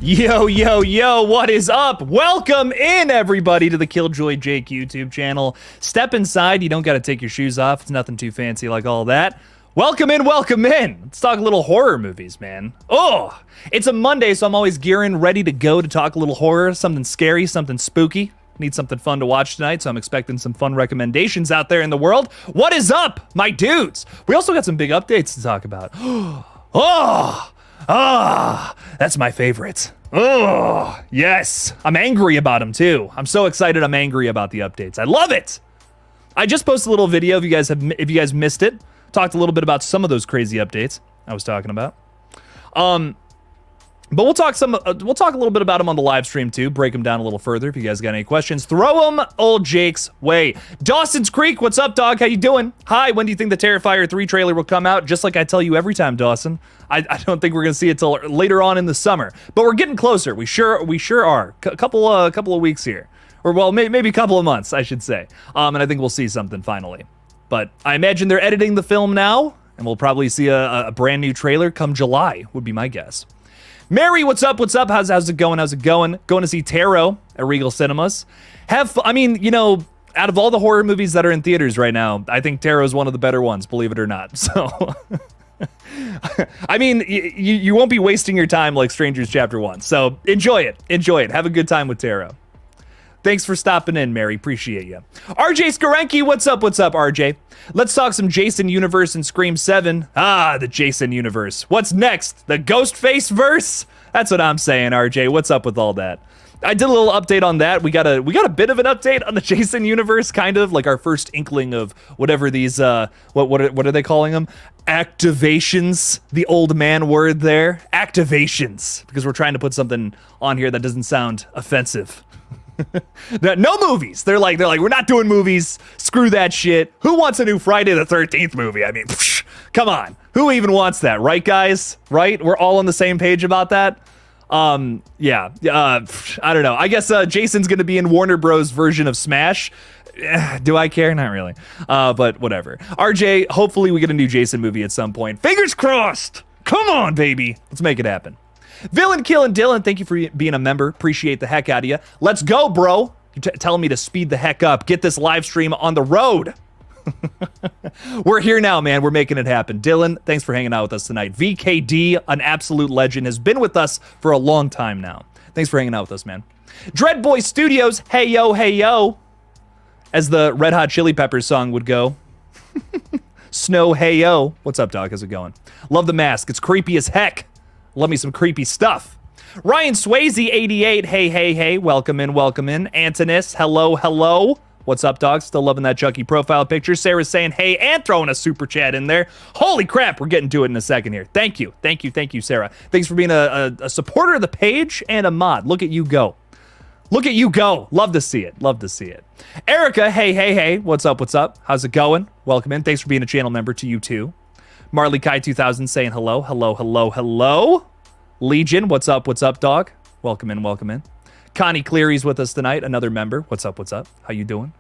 Yo, yo, yo, what is up? Welcome in, everybody, to the KillJoy Jake YouTube channel. Step inside. You don't got to take your shoes off. It's nothing too fancy like all that. Welcome in, welcome in. Let's talk a little horror movies, man. Oh, it's a Monday, so I'm always gearing, ready to go to talk a little horror, something scary, something spooky. Need something fun to watch tonight, so I'm expecting some fun recommendations out there in the world. What is up, my dudes? We also got some big updates to talk about. That's my favorite. Oh, yes. I'm angry about them too. I'm so excited I'm angry about the updates. I love it. I just posted a little video if you guys missed it. Talked a little bit about some of those crazy updates I was talking about. But we'll talk a little bit about them on the live stream too. Break them down a little further. If you guys got any questions, throw them old Jake's way. Dawson's Creek, what's up, dog? How you doing? Hi, when do you think the Terrifier 3 trailer will come out? Just like I tell you every time, Dawson. I don't think we're gonna see it till later on in the summer, but we're getting closer. We sure are. Couple of weeks here, or well, maybe a couple of months, I should say. And I think we'll see something finally. But I imagine they're editing the film now, and we'll probably see a brand new trailer come July. Would be my guess. Mary, what's up? What's up? How's it going? How's it going? Going to see Tarot at Regal Cinemas. I mean, you know, out of all the horror movies that are in theaters right now, I think Tarot is one of the better ones, believe it or not. So, I mean, you won't be wasting your time like Strangers Chapter 1. So enjoy it. Enjoy it. Have a good time with Tarot. Thanks for stopping in, Mary. Appreciate you. RJ Skarenki, what's up? What's up, RJ? Let's talk some Jason universe and Scream 7. Ah, the Jason universe. What's next? The Ghostface verse? That's what I'm saying, RJ. What's up with all that? I did a little update on that. We got a bit of an update on the Jason universe, kind of like our first inkling of whatever these what are they calling them? Activations. The old man word there. Activations, because we're trying to put something on here that doesn't sound offensive. No movies. They're like, we're not doing movies. Screw that shit. Who wants a new Friday the 13th movie? I mean, come on. Who even wants that? Right, guys? Right? We're all on the same page about that. Yeah. I don't know. I guess Jason's gonna be in Warner Bros. Version of Smash. Do I care? Not really. But whatever. RJ, hopefully we get a new Jason movie at some point. Fingers crossed. Come on, baby. Let's make it happen. Villain Killing Dylan, thank you for being a member. Appreciate the heck out of you. Let's go, bro. You're telling me to speed the heck up. Get this live stream on the road. We're here now, man. We're making it happen. Dylan, thanks for hanging out with us tonight. VKD, an absolute legend, has been with us for a long time now. Thanks for hanging out with us, man. Dreadboy Studios, hey yo, as the Red Hot Chili Peppers song would go. Snow, hey yo. What's up, dog? How's it going? Love the mask. It's creepy as heck. Love me some creepy stuff. Ryan Swayze, 88. Hey. Welcome in. Antonis, hello. What's up, dog? Still loving that Chucky profile picture. Sarah's saying hey and throwing a super chat in there. Holy crap, we're getting to it in a second here. Thank you, Sarah. Thanks for being a supporter of the page and a mod. Look at you go. Love to see it. Erica, hey. What's up? How's it going? Welcome in. Thanks for being a channel member to you too. Marley Kai 2000 saying hello. Legion, what's up, dog? Welcome in. Connie Cleary's with us tonight, another member. What's up? How you doing?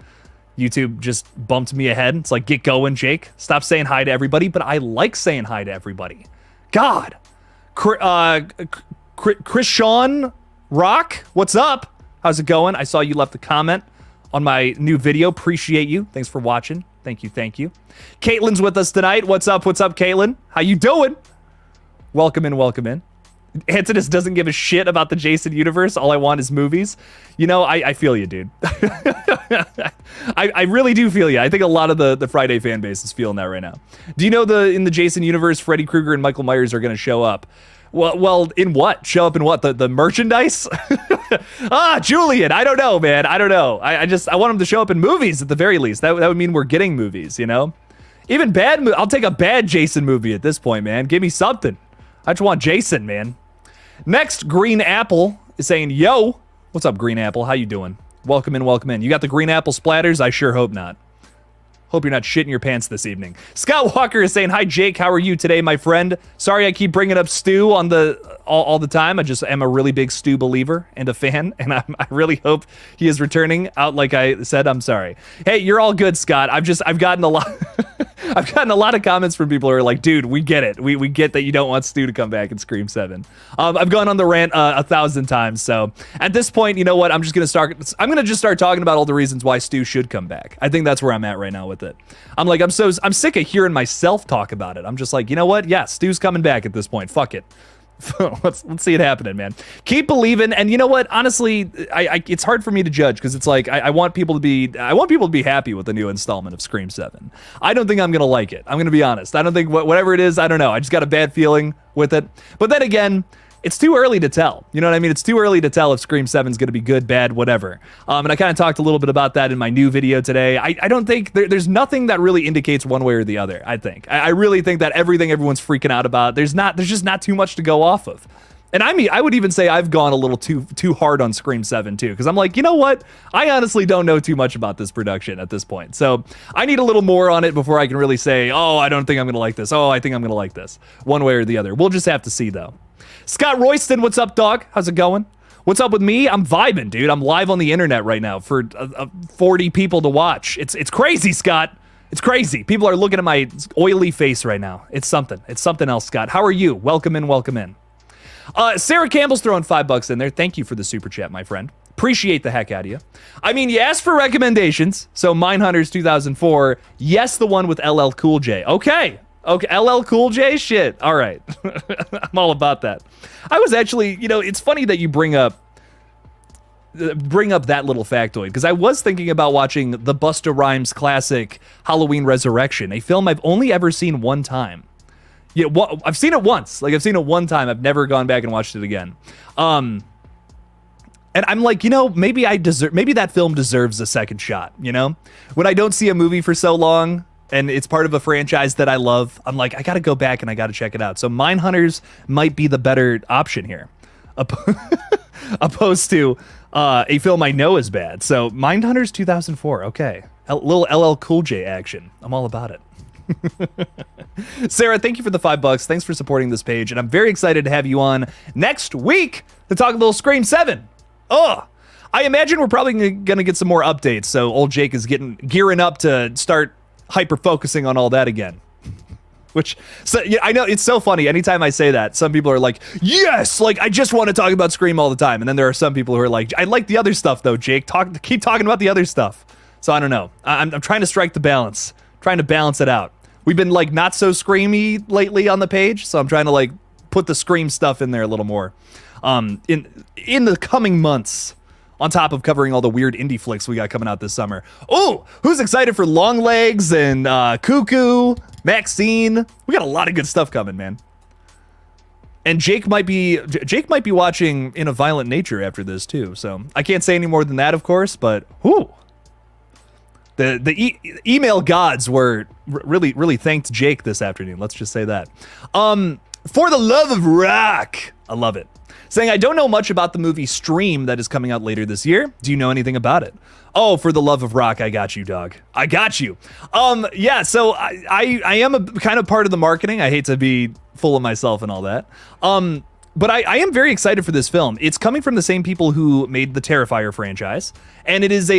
YouTube just bumped me ahead. It's like, get going, Jake. Stop saying hi to everybody, but I like saying hi to everybody. God. Krishan Rock, what's up? How's it going? I saw you left a comment on my new video. Appreciate you. Thanks for watching. Thank you. Caitlin's with us tonight. What's up, Caitlin? How you doing? Welcome in. Antonis doesn't give a shit about the Jason universe. All I want is movies. You know, I feel you, dude. I really do feel you. I think a lot of the Friday fan base is feeling that right now. Do you know in the Jason universe, Freddy Krueger and Michael Myers are going to show up? Well, in what? Show up in what? The merchandise? Julian, I don't know, man. I don't know. I want them to show up in movies at the very least. That would mean we're getting movies, you know? Even bad I'll take a bad Jason movie at this point, man. Give me something. I just want Jason, man. Next, Green Apple is saying, yo. What's up, Green Apple? How you doing? Welcome in. You got the Green Apple splatters? I sure hope not. Hope you're not shitting your pants this evening. Scott Walker is saying, hi, Jake. How are you today, my friend? Sorry I keep bringing up Stu on all the time. I just am a really big Stu believer and a fan, and I really hope he is returning out like I said. I'm sorry. Hey, you're all good, Scott. I've gotten a lot... I've gotten a lot of comments from people who are like, dude, we get it. We get that you don't want Stu to come back in Scream 7. I've gone on the rant 1,000 times. So at this point, you know what? I'm just going to just start talking about all the reasons why Stu should come back. I think that's where I'm at right now with it. I'm like, I'm sick of hearing myself talk about it. I'm just like, you know what? Yeah, Stu's coming back at this point. Fuck it. let's see it happening, man. Keep believing. And you know what? Honestly, it's hard for me to judge because it's like I want people to be happy with the new installment of Scream 7. I don't think I'm gonna like it. I'm gonna be honest. I don't think whatever it is. I don't know. I just got a bad feeling with it. But then again, it's too early to tell. You know what I mean? It's too early to tell if Scream 7 is going to be good, bad, whatever. And I kind of talked a little bit about that in my new video today. I don't think there's nothing that really indicates one way or the other. I think I really think that everything everyone's freaking out about, there's just not too much to go off of. And I mean, I would even say I've gone a little too hard on Scream 7 too, because I'm like, you know what? I honestly don't know too much about this production at this point. So I need a little more on it before I can really say, oh, I don't think I'm going to like this. Oh, I think I'm going to like this. One way or the other. We'll just have to see though. Scott Royston, what's up, dog? How's it going? What's up with me? I'm vibing, dude. I'm live on the internet right now for 40 people to watch. It's crazy, Scott. It's crazy. People are looking at my oily face right now. It's something. It's something else, Scott. How are you? Welcome in, welcome in. Sarah Campbell's throwing $5 in there. Thank you for the super chat, my friend. Appreciate the heck out of you. I mean, you asked for recommendations. So Mindhunters 2004. Yes, the one with LL Cool J. Okay. Okay, LL Cool J? Shit. All right. I'm all about that. I was actually, you know, it's funny that you bring up that little factoid, because I was thinking about watching the Busta Rhymes classic Halloween Resurrection, a film I've only ever seen one time. Yeah, I've seen it once. Like, I've seen it one time. I've never gone back and watched it again. And I'm like, you know, maybe that film deserves a second shot, you know? When I don't see a movie for so long, and it's part of a franchise that I love, I'm like, I gotta go back and I gotta check it out. So Mindhunters might be the better option here, opposed to a film I know is bad. So Mindhunters 2004, okay. Little LL Cool J action. I'm all about it. Sarah, thank you for the $5. Thanks for supporting this page, and I'm very excited to have you on next week to talk a little Scream 7. I imagine we're probably gonna get some more updates, so old Jake is gearing up to start hyper-focusing on all that again. Which, so, yeah, I know, it's so funny. Anytime I say that, some people are like, yes, like, I just want to talk about Scream all the time. And then there are some people who are like, I like the other stuff, though, Jake. Keep talking about the other stuff. So I don't know. I'm trying to strike the balance. Trying to balance it out. We've been, like, not so screamy lately on the page, so I'm trying to, like, put the Scream stuff in there a little more. In the coming months, on top of covering all the weird indie flicks we got coming out this summer. Oh, who's excited for Longlegs and Cuckoo, Maxine? We got a lot of good stuff coming, man. And Jake might be watching In a Violent Nature after this too. So I can't say any more than that, of course. But whoo, the email gods were really thanked Jake this afternoon. Let's just say that. For the Love of Rock, I love it. Saying, I don't know much about the movie Stream that is coming out later this year. Do you know anything about it? Oh, For the Love of Rock, I got you, dog. I got you. Yeah, so I am a kind of part of the marketing. I hate to be full of myself and all that. But I am very excited for this film. It's coming from the same people who made the Terrifier franchise, and it is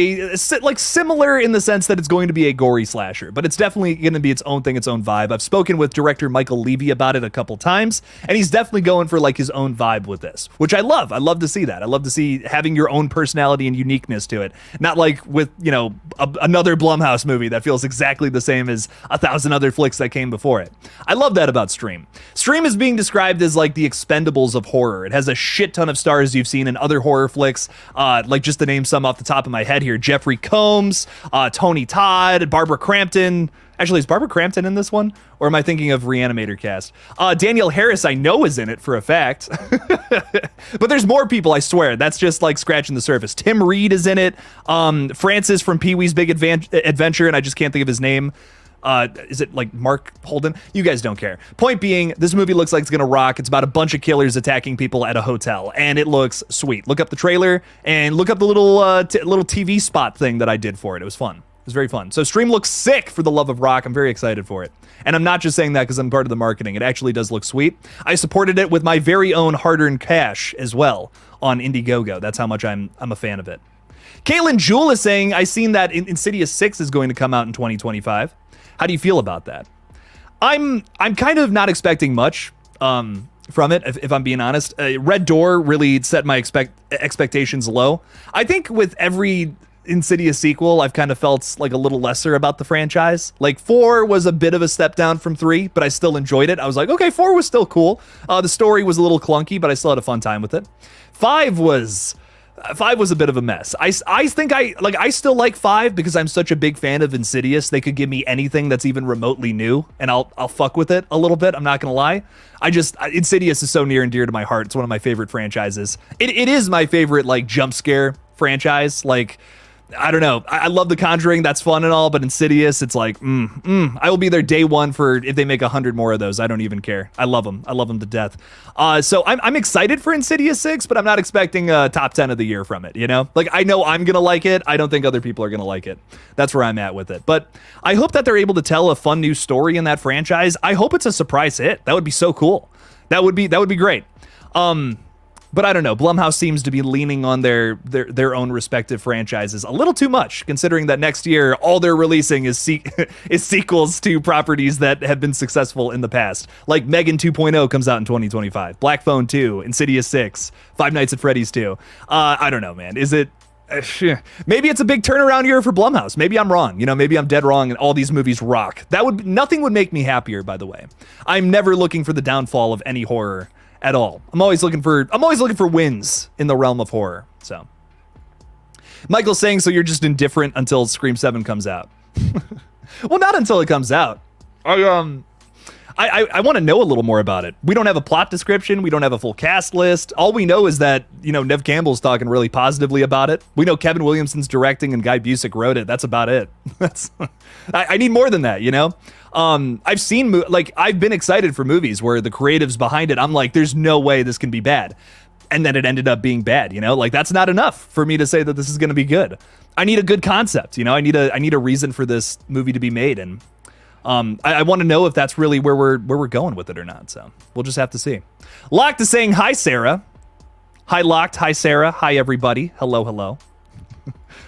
like similar in the sense that it's going to be a gory slasher, but it's definitely going to be its own thing, its own vibe. I've spoken with director Michael Levy about it a couple times, and he's definitely going for like his own vibe with this, which I love. I love to see that. I love to see having your own personality and uniqueness to it, not like with, you know, another Blumhouse movie that feels exactly the same as 1,000 other flicks that came before it. I love that about Stream. Stream is being described as like the Expendables of horror. It has a shit ton of stars you've seen in other horror flicks, like just to name some off the top of my head here: Jeffrey Combs, Tony Todd, Barbara Crampton. Actually, is Barbara Crampton in this one? Or am I thinking of Reanimator cast? Danielle Harris, I know, is in it for a fact. But there's more people, I swear. That's just like scratching the surface. Tim Reed is in it. Francis from Pee-wee's Big Adventure, and I just can't think of his name. Is it like Mark Holden? You guys don't care. Point being, this movie looks like it's gonna rock. It's about a bunch of killers attacking people at a hotel, and it looks sweet. Look up the trailer and look up the little TV spot thing that I did for it. It was fun. It was very fun. So Stream looks sick, For the Love of Rock. I'm very excited for it. And I'm not just saying that because I'm part of the marketing. It actually does look sweet. I supported it with my very own hard-earned cash as well on Indiegogo. That's how much I'm a fan of it. Caitlin Jewell is saying, I seen that Insidious 6 is going to come out in 2025. How do you feel about that? I'm kind of not expecting much from it, if I'm being honest. Red Door really set my expectations low. I think with every Insidious sequel, I've kind of felt like a little lesser about the franchise. Like 4 was a bit of a step down from 3, but I still enjoyed it. I was like, okay, 4 was still cool. The story was a little clunky, but I still had a fun time with it. 5 was a bit of a mess. I think I still like 5 because I'm such a big fan of Insidious. They could give me anything that's even remotely new, and I'll fuck with it a little bit. I'm not gonna lie. Insidious is so near and dear to my heart. It's one of my favorite franchises. It is my favorite like jump scare franchise. Like, I don't know. I love The Conjuring. That's fun and all, but Insidious, it's like, I will be there day one for if they make 100 more of those. I don't even care. I love them. I love them to death. So I'm excited for Insidious 6, but I'm not expecting a top 10 of the year from it, you know? Like, I know I'm going to like it. I don't think other people are going to like it. That's where I'm at with it. But I hope that they're able to tell a fun new story in that franchise. I hope it's a surprise hit. That would be so cool. That would be great. But I don't know. Blumhouse seems to be leaning on their own respective franchises a little too much, considering that next year all they're releasing is sequels to properties that have been successful in the past. Like Megan 2.0 comes out in 2025, Black Phone 2, Insidious 6, Five Nights at Freddy's 2. I don't know, man. Is it? Maybe it's a big turnaround year for Blumhouse. Maybe I'm wrong. You know, maybe I'm dead wrong and all these movies rock. Nothing would make me happier, by the way. I'm never looking for the downfall of any horror at all. I'm always looking for wins in the realm of horror. So Michael's saying, so you're just indifferent until Scream 7 comes out. Well, not until it comes out. I want to know a little more about it. We don't have a plot description. We don't have a full cast list. All we know is that, you know, Nev Campbell's talking really positively about it. We know Kevin Williamson's directing and Guy Busick wrote it. That's about it. I need more than that, you know? I've seen, I've been excited for movies where the creatives behind it, I'm like, there's no way this can be bad. And then it ended up being bad, you know? Like, that's not enough for me to say that this is going to be good. I need a good concept, you know? I need a reason for this movie to be made, and I want to know if that's really where we're going with it or not. So we'll just have to see. Locked is saying, hi, Sarah. Hi, Locked. Hi, Sarah. Hi, everybody. Hello, hello.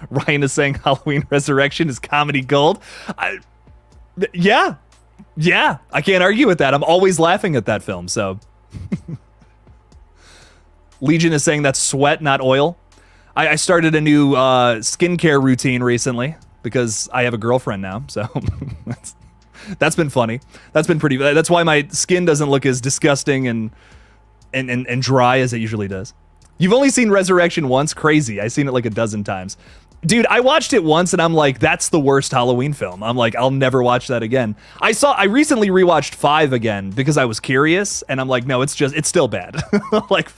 Ryan is saying Halloween Resurrection is comedy gold. Yeah. I can't argue with that. I'm always laughing at that film. So Legion is saying that's sweat, not oil. I started a new skincare routine recently because I have a girlfriend now. So that's been funny. That's been pretty. That's why my skin doesn't look as disgusting and dry as it usually does. You've only seen Resurrection once? Crazy. I've seen it like a dozen times. Dude, I watched it once and I'm like, that's the worst Halloween film. I'm like, I'll never watch that again. I recently rewatched 5 again because I was curious, and I'm like, no, it's still bad. Like,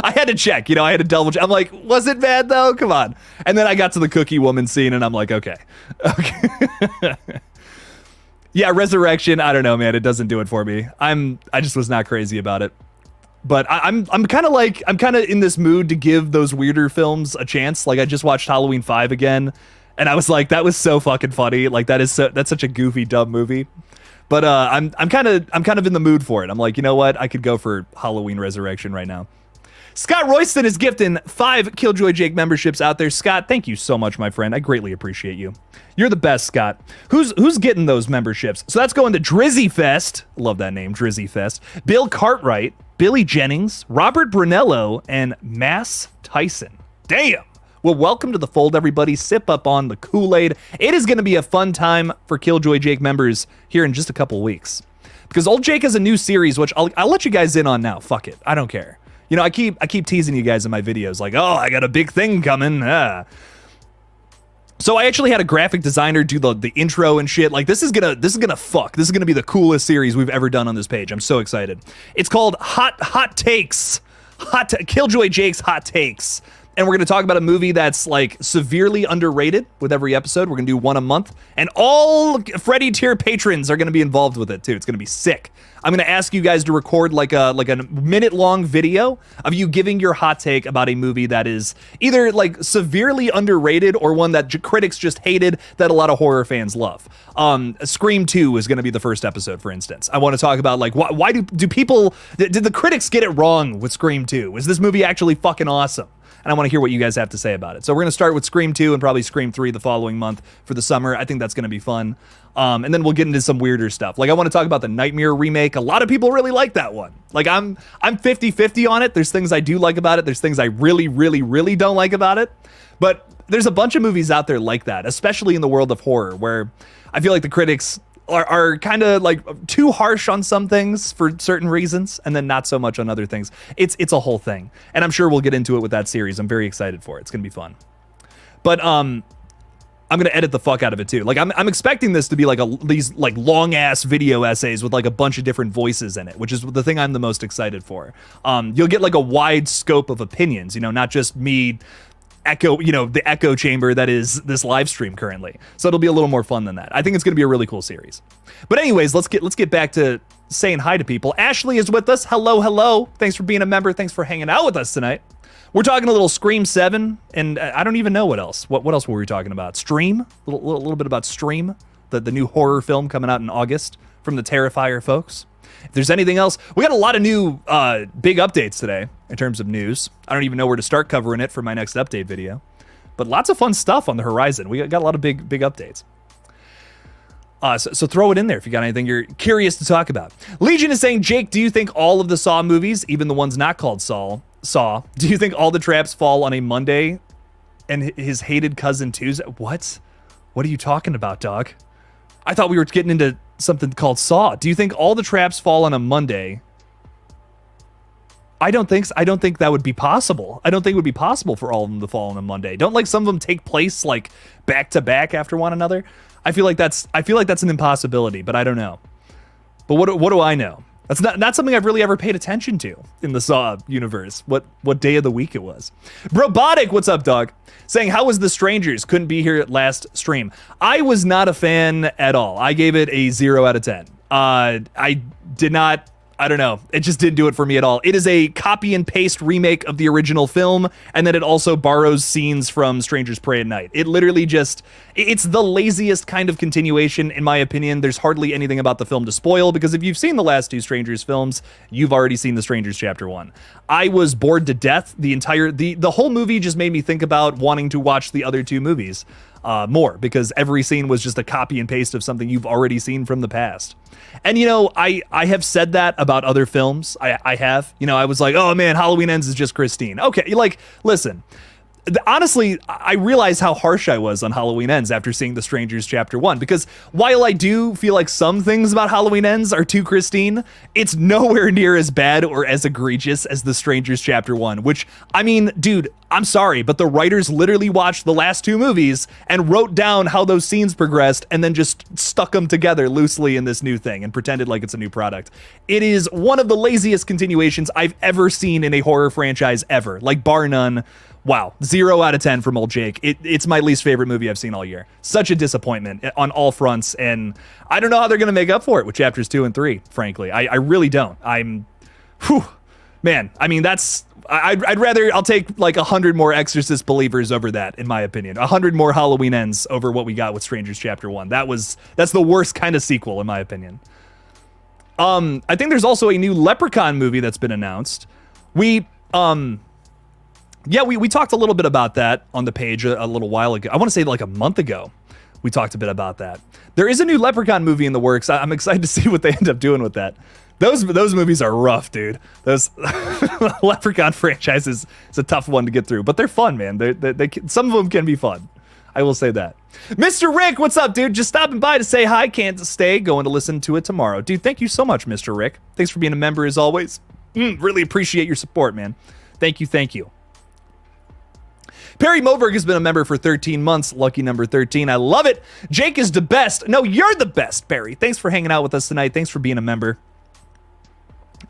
I had to check, you know, I had to double check. I'm like, was it bad though? Come on. And then I got to the cookie woman scene and I'm like, okay. Yeah, Resurrection, I don't know, man. It doesn't do it for me. I just was not crazy about it. But I'm kind of in this mood to give those weirder films a chance. Like, I just watched Halloween 5 again, and I was like, that was so fucking funny. Like, that's such a goofy, dumb movie. But I'm kind of in the mood for it. I'm like, you know what? I could go for Halloween Resurrection right now. Scott Royston is gifting 5 KillJoy Jake memberships out there. Scott, thank you so much, my friend. I greatly appreciate you. You're the best, Scott. Who's getting those memberships? So that's going to Drizzy Fest. Love that name, Drizzy Fest. Bill Cartwright, Billy Jennings, Robert Brunello, and Mass Tyson. Damn. Well, welcome to the fold, everybody. Sip up on the Kool-Aid. It is going to be a fun time for KillJoy Jake members here in just a couple weeks. Because old Jake has a new series, which I'll let you guys in on now. Fuck it. I don't care. You know, I keep teasing you guys in my videos like, oh, I got a big thing coming. So I actually had a graphic designer do the intro and shit. Like, this is gonna fuck. This is gonna be the coolest series we've ever done on this page. I'm so excited. It's called Hot Takes. KillJoy Jake's Hot Takes. And we're gonna talk about a movie that's like severely underrated with every episode. We're gonna do one a month, and all Freddy tier patrons are gonna be involved with it too. It's gonna be sick. I'm gonna ask you guys to record like a minute-long video of you giving your hot take about a movie that is either like severely underrated or one that critics just hated that a lot of horror fans love. Scream 2 is gonna be the first episode, for instance. I want to talk about like why do people did the critics get it wrong with Scream 2? Is this movie actually fucking awesome? and I want to hear what you guys have to say about it. So we're going to start with Scream 2 and probably Scream 3 the following month for the summer. I think that's going to be fun. And then we'll get into some weirder stuff. Like, I want to talk about the Nightmare remake. A lot of people really like that one. Like, I'm 50-50 on it. There's things I do like about it. There's things I really, really, really don't like about it. But there's a bunch of movies out there like that, especially in the world of horror, where I feel like the critics are kind of like too harsh on some things for certain reasons, and then not so much on other things. It's a whole thing, and I'm sure we'll get into it with that series. I'm very excited for it. It's gonna be fun. But I'm gonna edit the fuck out of it too. Like, I'm expecting this to be like these like long ass video essays with like a bunch of different voices in it, which is the thing I'm the most excited for. You'll get like a wide scope of opinions, you know, not just me echo, you know, the echo chamber that is this live stream currently. So it'll be a little more fun than that. I think it's gonna be a really cool series. But anyways, let's get back to saying hi to people. Ashley is with us. Hello. Thanks for being a member. Thanks for hanging out with us tonight. We're talking a little Scream 7, and I don't even know what else. What else were we talking about? Stream? A little bit about Stream, the new horror film coming out in August from the Terrifier folks. If there's anything else, we got a lot of new big updates today in terms of news. I don't even know where to start covering it for my next update video. But lots of fun stuff on the horizon. We got a lot of big updates. So throw it in there if you got anything you're curious to talk about. Legion is saying, Jake, do you think all of the Saw movies, even the ones not called Saw, do you think all the traps fall on a Monday and his hated cousin Tuesday? What? What are you talking about, dog? I thought we were getting into something called Saw. Do you think all the traps fall on a Monday? I don't think that would be possible. I don't think it would be possible for all of them to fall on a Monday. Don't like some of them take place like back to back after one another? I feel like that's an impossibility, but I don't know. But what do I know? That's not something I've really ever paid attention to in the Saw universe. What day of the week it was. Robotic, what's up, dog? Saying, how was The Strangers? Couldn't be here at last stream. I was not a fan at all. I gave it a 0 out of 10. I did not, I don't know. It just didn't do it for me at all. It is a copy and paste remake of the original film, and then it also borrows scenes from Strangers Pray at Night. It literally just, it's the laziest kind of continuation, in my opinion. There's hardly anything about the film to spoil, because if you've seen the last two Strangers films, you've already seen The Strangers Chapter 1. I was bored to death. The whole movie just made me think about wanting to watch the other two movies more, because every scene was just a copy and paste of something you've already seen from the past. And, you know, I have said that about other films. I have. You know, I was like, oh, man, Halloween Ends is just Christine. Okay, like, listen. Honestly, I realize how harsh I was on Halloween Ends after seeing The Strangers Chapter 1, because while I do feel like some things about Halloween Ends are too Christine, it's nowhere near as bad or as egregious as The Strangers Chapter 1, which, I mean, dude, I'm sorry, but the writers literally watched the last two movies and wrote down how those scenes progressed and then just stuck them together loosely in this new thing and pretended like it's a new product. It is one of the laziest continuations I've ever seen in a horror franchise ever, like bar none. Wow, 0 out of 10 from old Jake. It's my least favorite movie I've seen all year. Such a disappointment on all fronts, and I don't know how they're going to make up for it with chapters 2 and 3, frankly. I really don't. Man, I mean, I'll take like 100 more Exorcist believers over that, in my opinion. 100 more Halloween Ends over what we got with Strangers Chapter 1. That's the worst kind of sequel, in my opinion. I think there's also a new Leprechaun movie that's been announced. We talked a little bit about that on the page a little while ago. I want to say like a month ago, we talked a bit about that. There is a new Leprechaun movie in the works. I'm excited to see what they end up doing with that. Those movies are rough, dude. Those Leprechaun franchises is a tough one to get through, but they're fun, man. They some of them can be fun. I will say that. Mr. Rick, what's up, dude? Just stopping by to say hi. Can't stay. Going to listen to it tomorrow. Dude, thank you so much, Mr. Rick. Thanks for being a member as always. Really appreciate your support, man. Thank you. Perry Moberg has been a member for 13 months. Lucky number 13. I love it. Jake is the best. No, you're the best, Perry. Thanks for hanging out with us tonight. Thanks for being a member.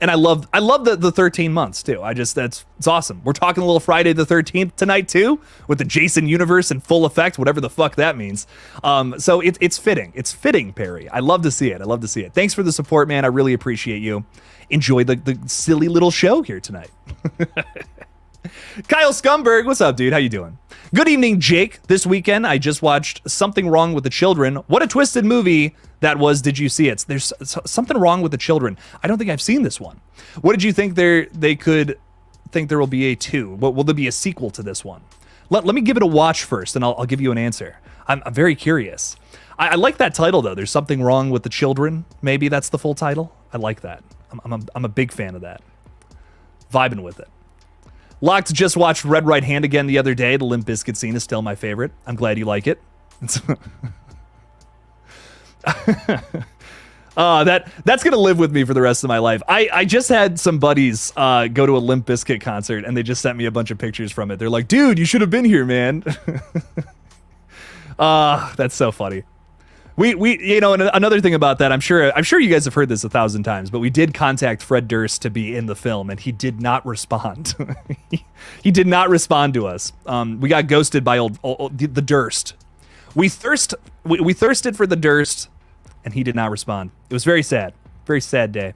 And I love the 13 months too. It's awesome. We're talking a little Friday the 13th tonight too, with the Jason universe in full effect, whatever the fuck that means. So it's fitting. It's fitting, Perry. I love to see it. Thanks for the support, man. I really appreciate you. Enjoy the silly little show here tonight. Kyle Scumberg, what's up, dude? How you doing? Good evening, Jake. This weekend, I just watched Something Wrong with the Children. What a twisted movie that was. Did you see it? There's Something Wrong with the Children. I don't think I've seen this one. What did you think they could think there will be a 2. Will there be a sequel to this one? Let me give it a watch first, and I'll give you an answer. I'm very curious. I like that title, though. There's something wrong with the children. Maybe that's the full title. I like that. I'm a big fan of that. Vibing with it. Locked just watched Red Right Hand again the other day. The Limp Bizkit scene is still my favorite. I'm glad you like it. That's gonna live with me for the rest of my life. I just had some buddies go to a Limp Bizkit concert, and they just sent me a bunch of pictures from it. They're like, dude, you should have been here, man. That's so funny. We you know, and another thing about that, I'm sure you guys have heard this 1,000 times, but we did contact Fred Durst to be in the film, and he did not respond. He did not respond to us. We got ghosted by the Durst. We thirsted for the Durst, and he did not respond. It was very sad. Very sad day.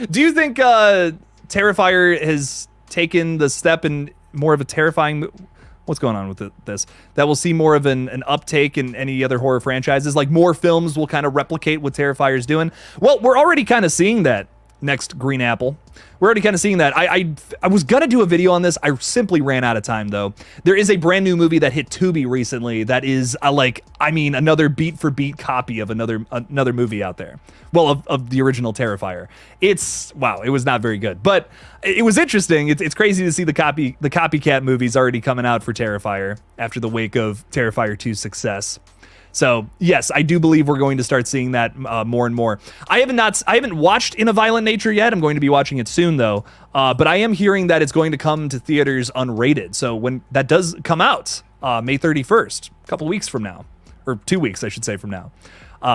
Do you think Terrifier has taken the step in more of a terrifying... What's going on with this? That we'll see more of an uptake in any other horror franchises? Like, more films will kind of replicate what Terrifier's doing? Well, we're already kind of seeing that next Green Apple. We're already kind of seeing that. I was going to do a video on this. I simply ran out of time, though. There is a brand new movie that hit Tubi recently that is, another beat-for-beat copy of another movie out there. Well, of the original Terrifier. Wow, it was not very good. But it was interesting. It's crazy to see the copycat movies already coming out for Terrifier after the wake of Terrifier 2's success. So yes, I do believe we're going to start seeing that more and more. I haven't watched In a Violent Nature yet. I'm going to be watching it soon, though. But I am hearing that it's going to come to theaters unrated. So when that does come out, May 31st, a couple weeks from now, or 2 weeks, I should say, from now,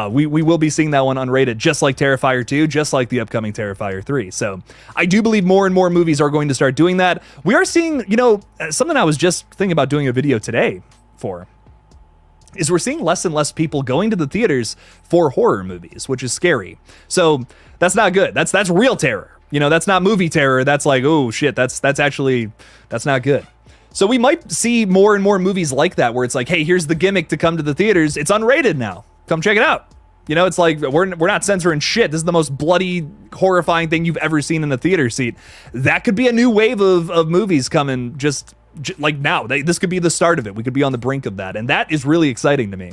we will be seeing that one unrated, just like Terrifier 2, just like the upcoming Terrifier 3. So I do believe more and more movies are going to start doing that. We are seeing, something I was just thinking about doing a video today for, is we're seeing less and less people going to the theaters for horror movies, which is scary. So that's not good. That's real terror. That's not movie terror. That's like, oh shit, that's not good. So we might see more and more movies like that, where it's like, hey, here's the gimmick to come to the theaters. It's unrated now. Come check it out. It's like, we're not censoring shit. This is the most bloody, horrifying thing you've ever seen in a theater seat. That could be a new wave of movies coming just like now. This could be the start of it. We could be on the brink of that, and that is really exciting to me.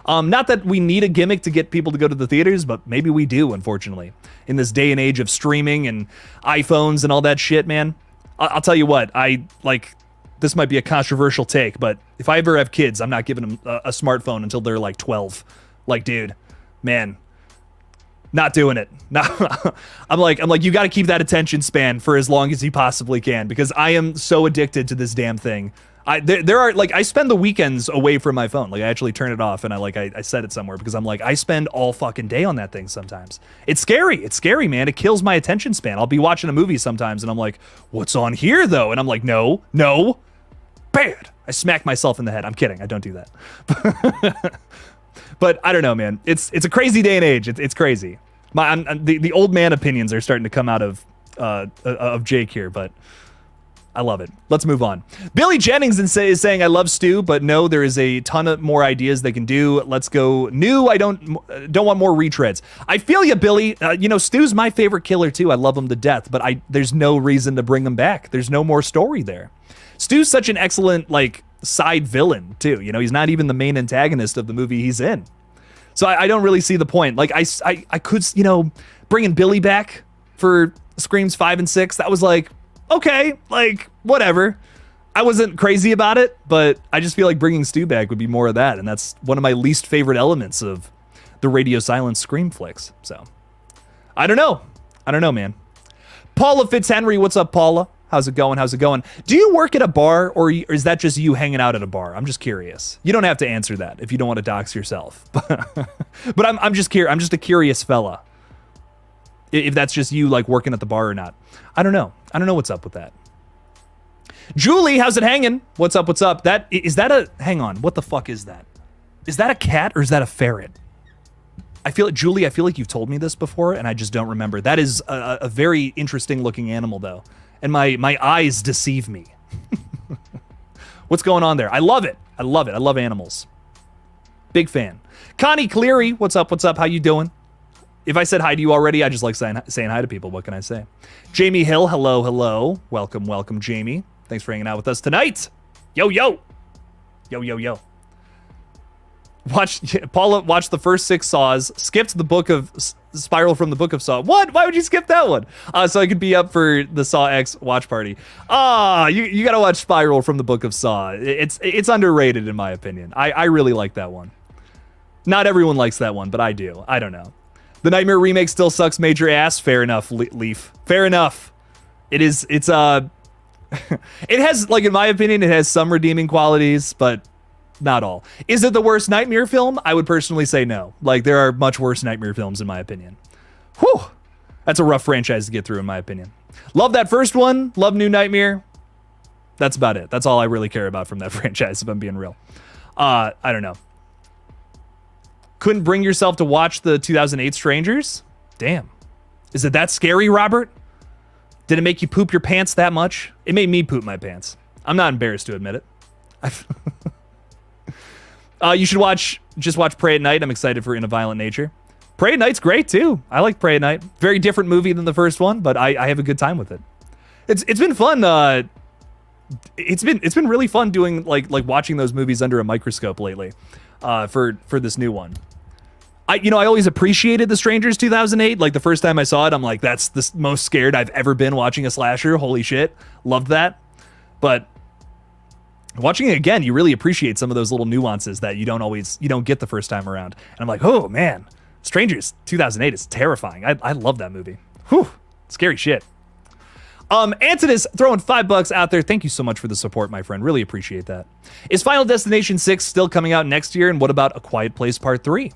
Not that we need a gimmick to get people to go to the theaters, but maybe we do, unfortunately. In this day and age of streaming and iPhones and all that shit, man. I'll tell you what, this might be a controversial take, but if I ever have kids, I'm not giving them a smartphone until they're like 12. Like, dude, man, not doing it. No, I'm like, you got to keep that attention span for as long as you possibly can, because I am so addicted to this damn thing. There are, I spend the weekends away from my phone. Like, I actually turn it off, and I set it somewhere, because I'm like, I spend all fucking day on that thing sometimes. It's scary. It's scary, man. It kills my attention span. I'll be watching a movie sometimes, and I'm like, what's on here, though? And I'm like, no, bad. I smack myself in the head. I'm kidding. I don't do that. But I don't know, man. It's a crazy day and age. It's crazy. The old man opinions are starting to come out of Jake here, but I love it. Let's move on. Billy Jennings is saying, I love Stu, but no, there is a ton of more ideas they can do. Let's go new. I don't want more retreads. I feel you, Billy. Stu's my favorite killer too. I love him to death, but there's no reason to bring him back. There's no more story there. Stu's such an excellent, side villain too. He's not even the main antagonist of the movie he's in. So I don't really see the point. I could, bringing Billy back for Screams 5 and 6, that was okay, whatever. I wasn't crazy about it, but I just feel like bringing Stu back would be more of that, and that's one of my least favorite elements of the radio silence Scream flicks. So I don't know, man. Paula Fitzhenry, what's up, Paula? How's it going? Do you work at a bar, or is that just you hanging out at a bar? I'm just curious. You don't have to answer that if you don't want to dox yourself. But I'm just curious. I'm just a curious fella. If that's just you, working at the bar or not. I don't know what's up with that. Julie, how's it hanging? What's up? Hang on. What the fuck is that? Is that a cat or is that a ferret? Julie, I feel like you've told me this before, and I just don't remember. That is a very interesting looking animal, though. And my eyes deceive me. What's going on there? I love it. I love animals. Big fan. Connie Cleary, what's up? How you doing? If I said hi to you already, I just like saying hi to people. What can I say? Jamie Hill, hello, hello. Welcome, Jamie. Thanks for hanging out with us tonight. Yo. Paula watched the first 6 Saws, skipped the book of Spiral from the Book of Saw. What? Why would you skip that one? So I could be up for the Saw X watch party. You gotta watch Spiral from the Book of Saw. It's underrated in my opinion. I really like that one. Not everyone likes that one, but I do. I don't know. The Nightmare remake still sucks major ass. Fair enough, Leaf. Fair enough. It's it has, like, in my opinion, it has some redeeming qualities, but not all. Is it the worst Nightmare film? I would personally say no. Like, there are much worse Nightmare films in my opinion. Whew. That's a rough franchise to get through in my opinion. Love that first one. Love New Nightmare. That's about it. That's all I really care about from that franchise, if I'm being real. I don't know. Couldn't bring yourself to watch the 2008 Strangers? Damn. Is it that scary, Robert? Did it make you poop your pants that much? It made me poop my pants. I'm not embarrassed to admit it. You should just watch Prey at Night. I'm excited for In a Violent Nature. Prey at Night's great too. I like Prey at Night. Very different movie than the first one, but I have a good time with it. It's been fun. It's been really fun doing like watching those movies under a microscope lately. For this new one. I always appreciated The Strangers 2008. Like, the first time I saw it, I'm like, that's the most scared I've ever been watching a slasher. Holy shit. Loved that. But watching it again, you really appreciate some of those little nuances that you don't get the first time around. And I'm like, oh man, Strangers 2008 is terrifying. I love that movie. Whew, scary shit. Antonius throwing $5 out there. Thank you so much for the support, my friend. Really appreciate that. Is Final Destination 6 still coming out next year? And what about A Quiet Place Part 3?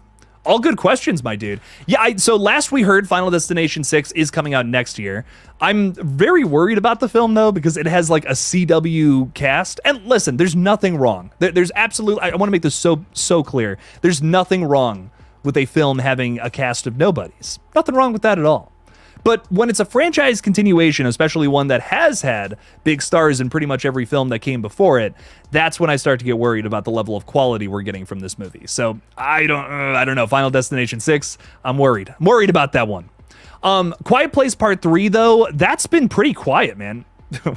All good questions, my dude. Yeah, so last we heard, Final Destination 6 is coming out next year. I'm very worried about the film, though, because it has, like, a CW cast. And listen, there's nothing wrong. There's absolutely... I want to make this so clear. There's nothing wrong with a film having a cast of nobodies. Nothing wrong with that at all. But when it's a franchise continuation, especially one that has had big stars in pretty much every film that came before it, that's when I start to get worried about the level of quality we're getting from this movie. So I don't know. Final Destination 6, I'm worried. I'm worried about that one. Quiet Place Part 3, though, that's been pretty quiet, man.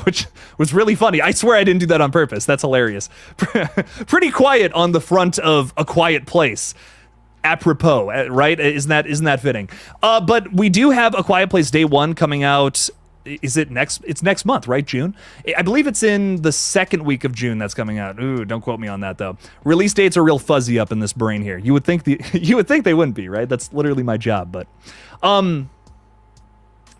Which was really funny. I swear I didn't do that on purpose. That's hilarious. Pretty quiet on the front of A Quiet Place. Apropos, right? Isn't that fitting? But we do have A Quiet Place Day 1 coming out. Is it next? It's next month, right? June? I believe it's in the second week of June that's coming out. Ooh, don't quote me on that though. Release dates are real fuzzy up in this brain here. You would think they wouldn't be, right? That's literally my job, but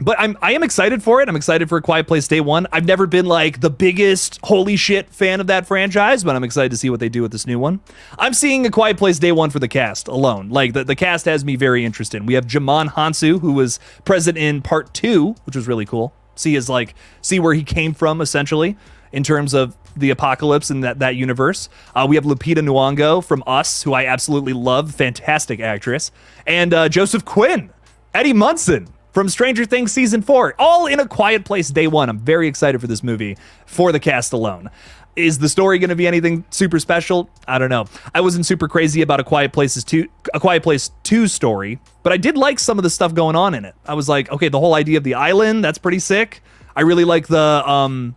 I am excited for it. I'm excited for A Quiet Place Day 1. I've never been like the biggest holy shit fan of that franchise, but I'm excited to see what they do with this new one. I'm seeing A Quiet Place Day 1 for the cast alone. Like, the cast has me very interested. We have Jamon Hansu, who was present in Part 2, which was really cool. See where he came from, essentially, in terms of the apocalypse in that universe. We have Lupita Nyong'o from Us, who I absolutely love. Fantastic actress. And Joseph Quinn, Eddie Munson from Stranger Things Season 4, all in A Quiet Place Day 1. I'm very excited for this movie for the cast alone. Is the story going to be anything super special? I don't know. I wasn't super crazy about A Quiet Place 2 story, but I did like some of the stuff going on in it. I was like, okay, the whole idea of the island, that's pretty sick. I really like the,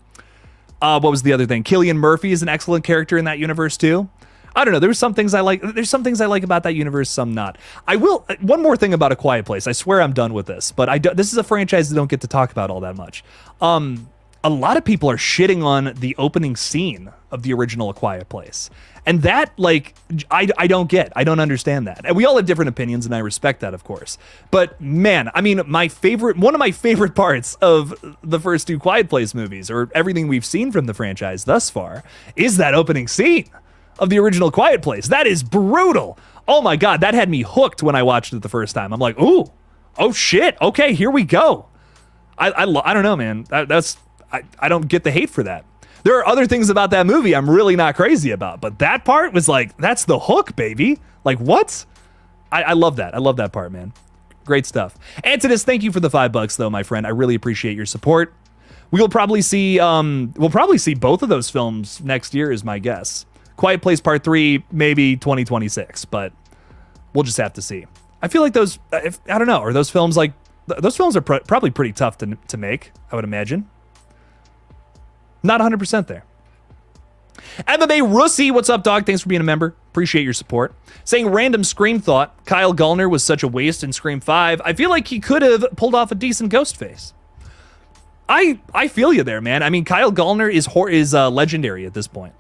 what was the other thing? Cillian Murphy is an excellent character in that universe too. I don't know. There's some things I like about that universe, some not. I will. One more thing about A Quiet Place. I swear I'm done with this, but this is a franchise I don't get to talk about all that much. A lot of people are shitting on the opening scene of the original A Quiet Place. And that, like, I don't get. I don't understand that. And we all have different opinions, and I respect that, of course. But, man, I mean, one of my favorite parts of the first 2 Quiet Place movies, or everything we've seen from the franchise thus far, is that opening scene of the original Quiet Place. That is brutal. Oh my God, that had me hooked when I watched it the first time. I'm like, ooh, oh shit, okay, here we go. I don't know, man. I don't get the hate for that. There are other things about that movie I'm really not crazy about, but that part was like, that's the hook, baby. Like, what? I love that. I love that part, man. Great stuff. Antonius, thank you for the $5 though, my friend. I really appreciate your support. We'll probably see both of those films next year is my guess. Quiet Place Part 3, maybe 2026, but we'll just have to see. I feel like those, I don't know, are those films like, those films are probably pretty tough to make, I would imagine. Not 100% there. MMA Russie, what's up, dog? Thanks for being a member. Appreciate your support. Saying random Scream thought, Kyle Gallner was such a waste in Scream 5. I feel like he could have pulled off a decent Ghostface. I feel you there, man. I mean, Kyle Gallner is legendary at this point.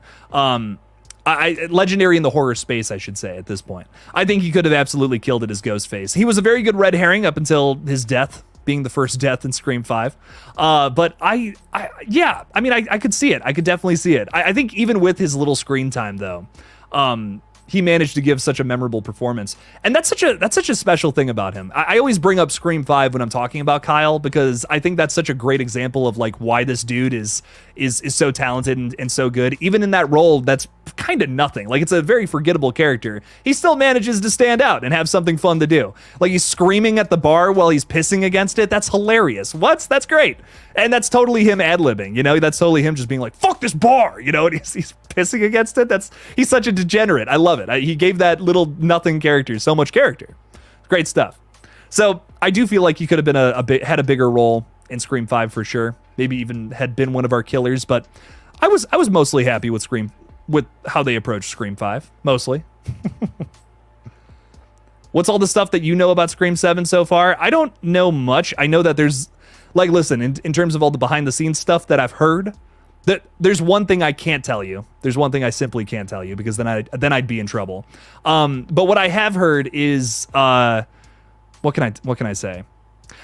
Legendary in the horror space, I should say, at this point. I think he could have absolutely killed it as Ghostface. He was a very good red herring up until his death, being the first death in Scream 5. But yeah, I mean, I could see it. I could definitely see it. I think even with his little screen time, though, he managed to give such a memorable performance. And that's such a special thing about him. I always bring up Scream 5 when I'm talking about Kyle, because I think that's such a great example of like why this dude is so talented and so good. Even in that role, that's kind of nothing. Like, it's a very forgettable character. He still manages to stand out and have something fun to do. Like, he's screaming at the bar while he's pissing against it. That's hilarious. That's great. And that's totally him ad-libbing, you know? That's totally him just being like, fuck this bar, you know? And he's pissing against it. He's such a degenerate. I love it. He gave that little nothing character so much character. Great stuff. So I do feel like he could have been had a bigger role in Scream 5 for sure. Maybe even had been one of our killers, but I was mostly happy with how they approached Scream 5, mostly. What's all the stuff that you know about Scream 7 so far? I don't know much. I know that there's, like, listen, in terms of all the behind the scenes stuff that I've heard, that there's one thing I can't tell you. There's one thing I simply can't tell you, because then I'd be in trouble. But what I have heard is, what can I say?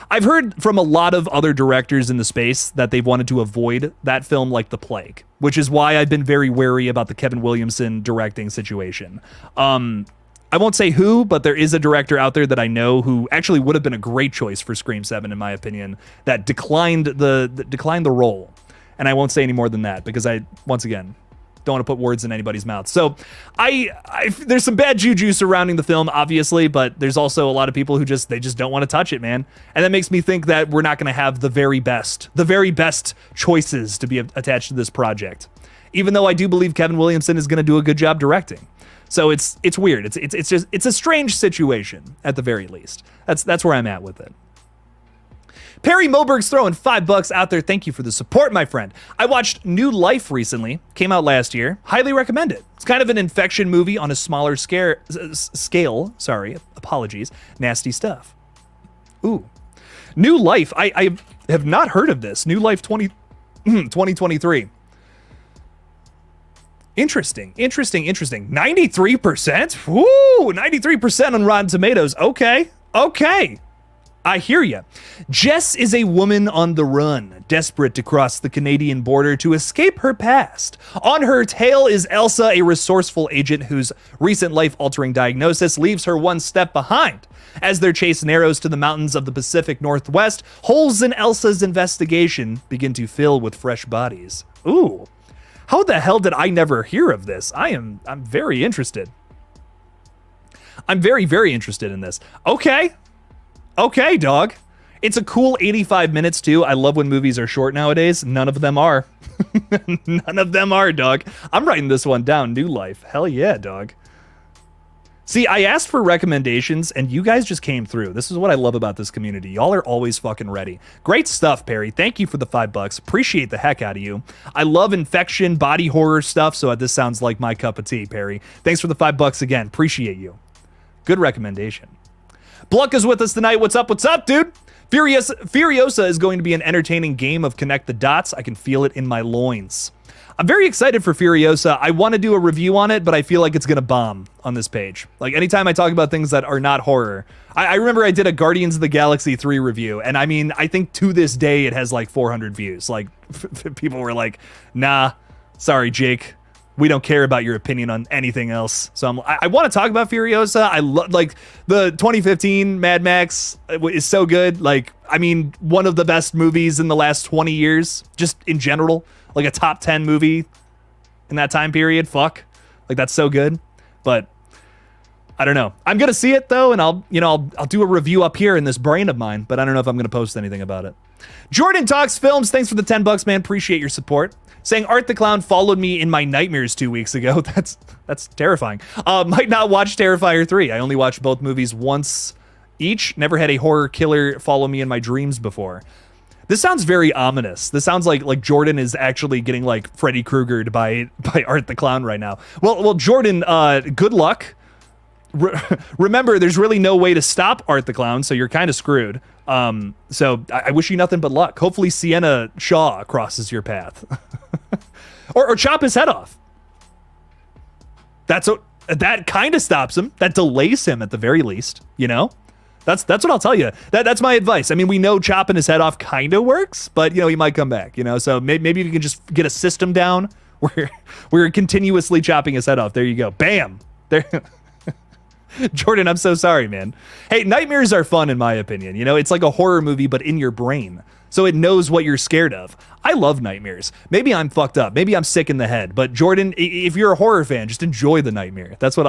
I've heard from a lot of other directors in the space that they've wanted to avoid that film like the plague, which is why I've been very wary about the Kevin Williamson directing situation. I won't say who, but there is a director out there that I know who actually would have been a great choice for Scream 7, in my opinion, that declined the role. And I won't say any more than that, because I, once again, don't want to put words in anybody's mouth. So there's some bad juju surrounding the film, obviously, but there's also a lot of people who just don't want to touch it, man. And that makes me think that we're not going to have the very best choices to be attached to this project. Even though I do believe Kevin Williamson is going to do a good job directing. So it's weird. It's a strange situation at the very least. That's where I'm at with it. Perry Moberg's throwing $5 out there. Thank you for the support, my friend. I watched New Life recently. Came out last year. Highly recommend it. It's kind of an infection movie on a smaller scale. Sorry, apologies. Nasty stuff. Ooh. New Life. I have not heard of this. New Life 2023. Interesting. 93%? Woo! 93% on Rotten Tomatoes. Okay. I hear ya. Jess is a woman on the run, desperate to cross the Canadian border to escape her past. On her tail is Elsa, a resourceful agent whose recent life-altering diagnosis leaves her one step behind. As their chase narrows to the mountains of the Pacific Northwest, holes in Elsa's investigation begin to fill with fresh bodies. Ooh. How the hell did I never hear of this? I'm very interested. I'm very, very interested in this. Okay, dog. It's a cool 85 minutes, too. I love when movies are short nowadays. None of them are. None of them are, dog. I'm writing this one down. New Life. Hell yeah, dog. See, I asked for recommendations, and you guys just came through. This is what I love about this community. Y'all are always fucking ready. Great stuff, Perry. Thank you for the $5. Appreciate the heck out of you. I love infection, body horror stuff, so this sounds like my cup of tea, Perry. Thanks for the $5 again. Appreciate you. Good recommendation. Bluck is with us tonight. What's up, dude? Furiosa is going to be an entertaining game of connect the dots. I can feel it in my loins. I'm very excited for Furiosa. I want to do a review on it, but I feel like it's going to bomb on this page. Like, anytime I talk about things that are not horror. I remember I did a Guardians of the Galaxy 3 review, and I mean, I think to this day it has like 400 views. Like, people were like, nah, sorry, Jake. We don't care about your opinion on anything else. So I want to talk about Furiosa. I love, like, the 2015 Mad Max is so good. Like, I mean, one of the best movies in the last 20 years, just in general. Like a top 10 movie in that time period. Fuck. Like, that's so good. But I don't know. I'm going to see it though. And I'll do a review up here in this brain of mine, but I don't know if I'm going to post anything about it. Jordan Talks Films. Thanks for the $10, man. Appreciate your support. Saying Art the Clown followed me in my nightmares 2 weeks ago. That's terrifying. Might not watch Terrifier 3. I only watched both movies once each. Never had a horror killer follow me in my dreams before. This sounds very ominous. This sounds like Jordan is actually getting like Freddy Kruegered by Art the Clown right now. Well, Jordan, good luck. Remember, there's really no way to stop Art the Clown, so you're kind of screwed. So I wish you nothing but luck. Hopefully Sienna Shaw crosses your path. or chop his head off. That kind of stops him. That delays him at the very least, you know? That's what I'll tell you. That's my advice. I mean, we know chopping his head off kind of works, but you know, he might come back, you know? So maybe you can just get a system down where we're continuously chopping his head off. There you go. Bam. There. Jordan, I'm so sorry, man. Hey, nightmares are fun in my opinion. You know, it's like a horror movie, but in your brain. So it knows what you're scared of. I love nightmares. Maybe I'm fucked up. Maybe I'm sick in the head. But Jordan, if you're a horror fan, just enjoy the nightmare. That's what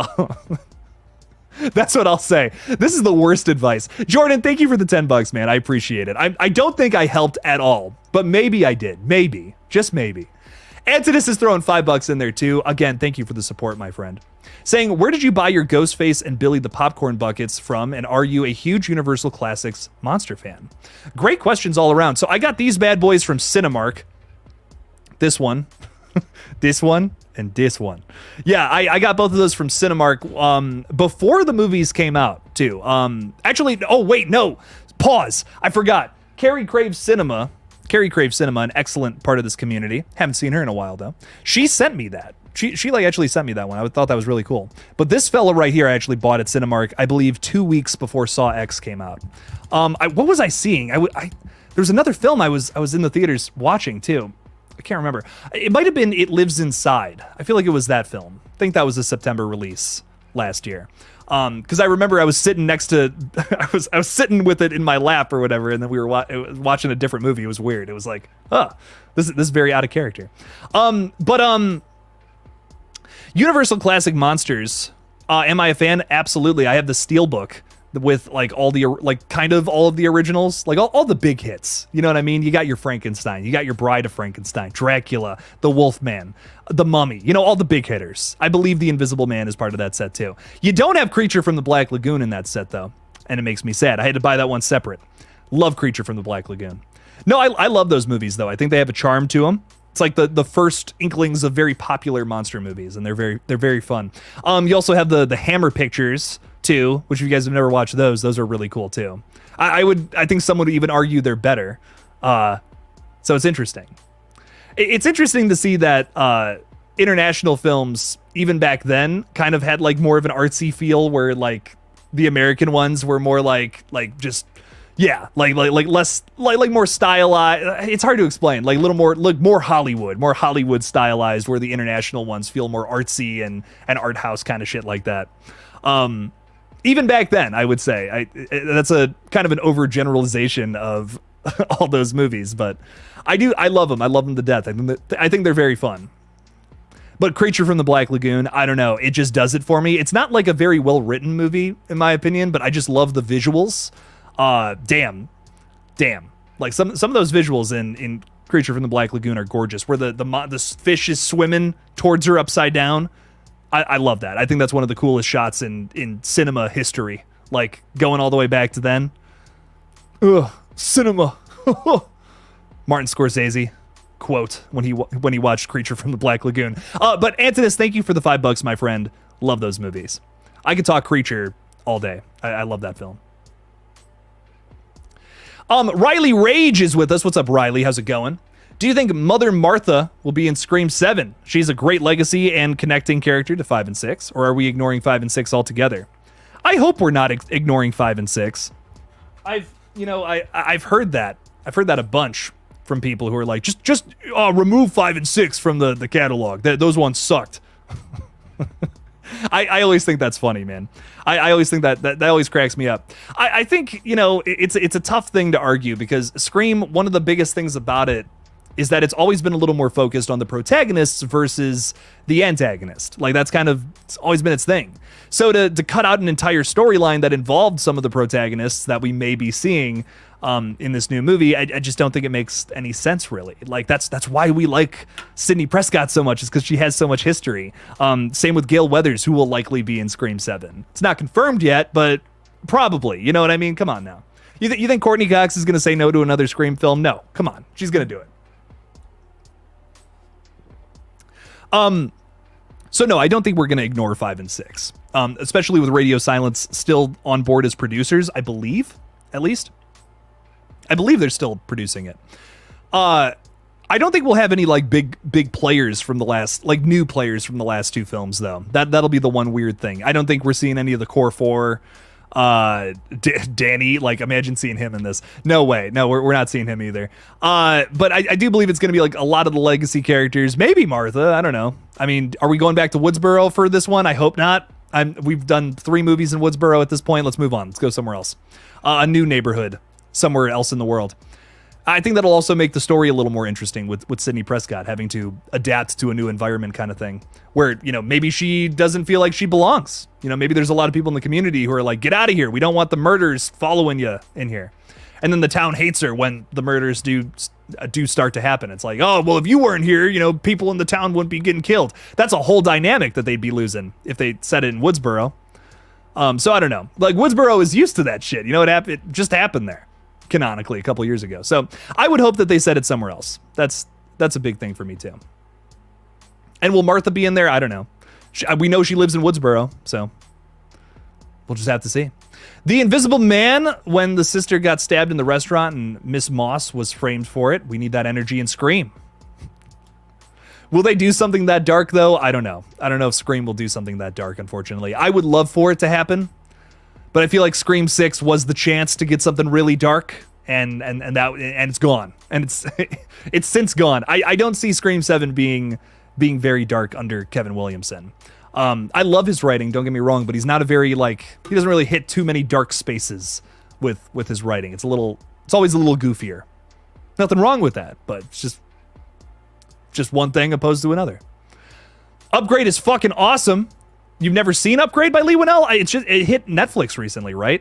I'll say. This is the worst advice. Jordan, thank you for the $10, man. I appreciate it. I don't think I helped at all, but maybe I did. Maybe. Just maybe. Antidus is throwing $5 in there too. Again, thank you for the support, my friend. Saying, where did you buy your Ghostface and Billy the Popcorn buckets from? And are you a huge Universal Classics monster fan? Great questions all around. So I got these bad boys from Cinemark. This one, this one, and this one. Yeah, I got both of those from Cinemark before the movies came out too. Actually, oh wait, no, pause. I forgot. Carrie Craves Cinema, an excellent part of this community. Haven't seen her in a while though. She sent me that. She like actually sent me that one. I thought that was really cool. But this fella right here I actually bought at Cinemark, I believe 2 weeks before Saw X came out. What was I seeing? There was another film I was in the theaters watching too. I can't remember. It might have been It Lives Inside. I feel like it was that film. I think that was a September release last year. Because I remember I was sitting next to, I was sitting with it in my lap or whatever, and then we were watching a different movie. It was weird. It was like, this is very out of character. Universal Classic Monsters. Am I a fan? Absolutely. I have the Steelbook with like all of the originals, like all the big hits. You know what I mean? You got your Frankenstein, you got your Bride of Frankenstein, Dracula, the Wolfman, the Mummy, you know, all the big hitters. I believe the Invisible Man is part of that set too. You don't have Creature from the Black Lagoon in that set though, and it makes me sad. I had to buy that one separate. Love Creature from the Black Lagoon. No, I love those movies though. I think they have a charm to them. It's like the first inklings of very popular monster movies, and they're very fun. You also have the Hammer pictures too, which if you guys have never watched those are really cool too. I think someone would even argue they're better. So it's interesting. It's interesting to see that international films, even back then, kind of had like more of an artsy feel, where like the American ones were more like just, yeah, like less like more stylized. It's hard to explain. Like a little more Hollywood stylized, where the international ones feel more artsy and art house kind of shit like that. Even back then, I would say that's a kind of an overgeneralization of all those movies, but I love them. I love them to death. I think they're very fun. But Creature from the Black Lagoon, I don't know. It just does it for me. It's not like a very well written movie, in my opinion, but I just love the visuals. Damn. Like some of those visuals in Creature from the Black Lagoon are gorgeous, where the fish is swimming towards her upside down. I love that. I think that's one of the coolest shots in cinema history. Like going all the way back to then. Ugh, cinema. Martin Scorsese quote when he watched Creature from the Black Lagoon. But Antidus, thank you for the $5, my friend. Love those movies. I could talk Creature all day. I love that film. Riley Rage is with us. What's up, Riley? How's it going? Do you think Mother Martha will be in Scream 7? She's a great legacy and connecting character to 5 and 6, or are we ignoring 5 and 6 altogether? I hope we're not ignoring 5 and 6. I've heard that. I've heard that a bunch from people who are like, just remove 5 and 6 from the catalog. Those ones sucked. I always think that's funny, man. I always think that always cracks me up. I think, you know, it's a tough thing to argue, because Scream, one of the biggest things about it is that it's always been a little more focused on the protagonists versus the antagonist. Like it's always been its thing. So to cut out an entire storyline that involved some of the protagonists that we may be seeing in this new movie, I just don't think it makes any sense, really. Like that's why we like Sidney Prescott so much, is because she has so much history. Same with Gale Weathers, who will likely be in Scream 7. It's not confirmed yet, but Probably. You know what I mean? Come on now. You think Courtney Cox is going to say no to another Scream film? No. Come on. She's going to do it. So no, I don't think we're going to ignore 5 and 6. Especially with Radio Silence still on board as producers, I believe, at least. I believe they're still producing it. I don't think we'll have any like big players from the last, like new players from the last 2 films though. That'll be the one weird thing. I don't think we're seeing any of the core 4. Danny, like imagine seeing him in this. No way. No, we're not seeing him either. But I do believe it's going to be like a lot of the legacy characters. Maybe Martha. I don't know. I mean, are we going back to Woodsboro for this one? I hope not. We've done 3 movies in Woodsboro at this point. Let's move on. Let's go somewhere else. A new neighborhood somewhere else in the world. I think that'll also make the story a little more interesting with Sidney Prescott having to adapt to a new environment kind of thing where, you know, maybe she doesn't feel like she belongs. You know, maybe there's a lot of people in the community who are like, get out of here. We don't want the murders following you in here. And then the town hates her when the murders do start to happen. It's like, oh, well, if you weren't here, you know, people in the town wouldn't be getting killed. That's a whole dynamic that they'd be losing if they set it in Woodsboro. So I don't know. Like Woodsboro is used to that shit. You know, it just happened there. Canonically a couple years ago. So I would hope that they set it somewhere else. That's a big thing for me too. And will Martha be in there? I don't know. We know she lives in Woodsboro, so we'll just have to see. The Invisible Man, when the sister got stabbed in the restaurant and Miss Moss was framed for it. We need that energy in Scream. Will they do something that dark though? I don't know. I don't know if Scream will do something that dark, unfortunately. I would love for it to happen. But I feel like Scream 6 was the chance to get something really dark, and it's gone, and it's since gone. I don't see Scream 7 being very dark under Kevin Williamson. I love his writing, don't get me wrong, but he's not a very he doesn't really hit too many dark spaces with his writing. It's always a little goofier. Nothing wrong with that, but it's just one thing opposed to another. Upgrade is fucking awesome. You've never seen Upgrade by Lee Winnell? It hit Netflix recently, right?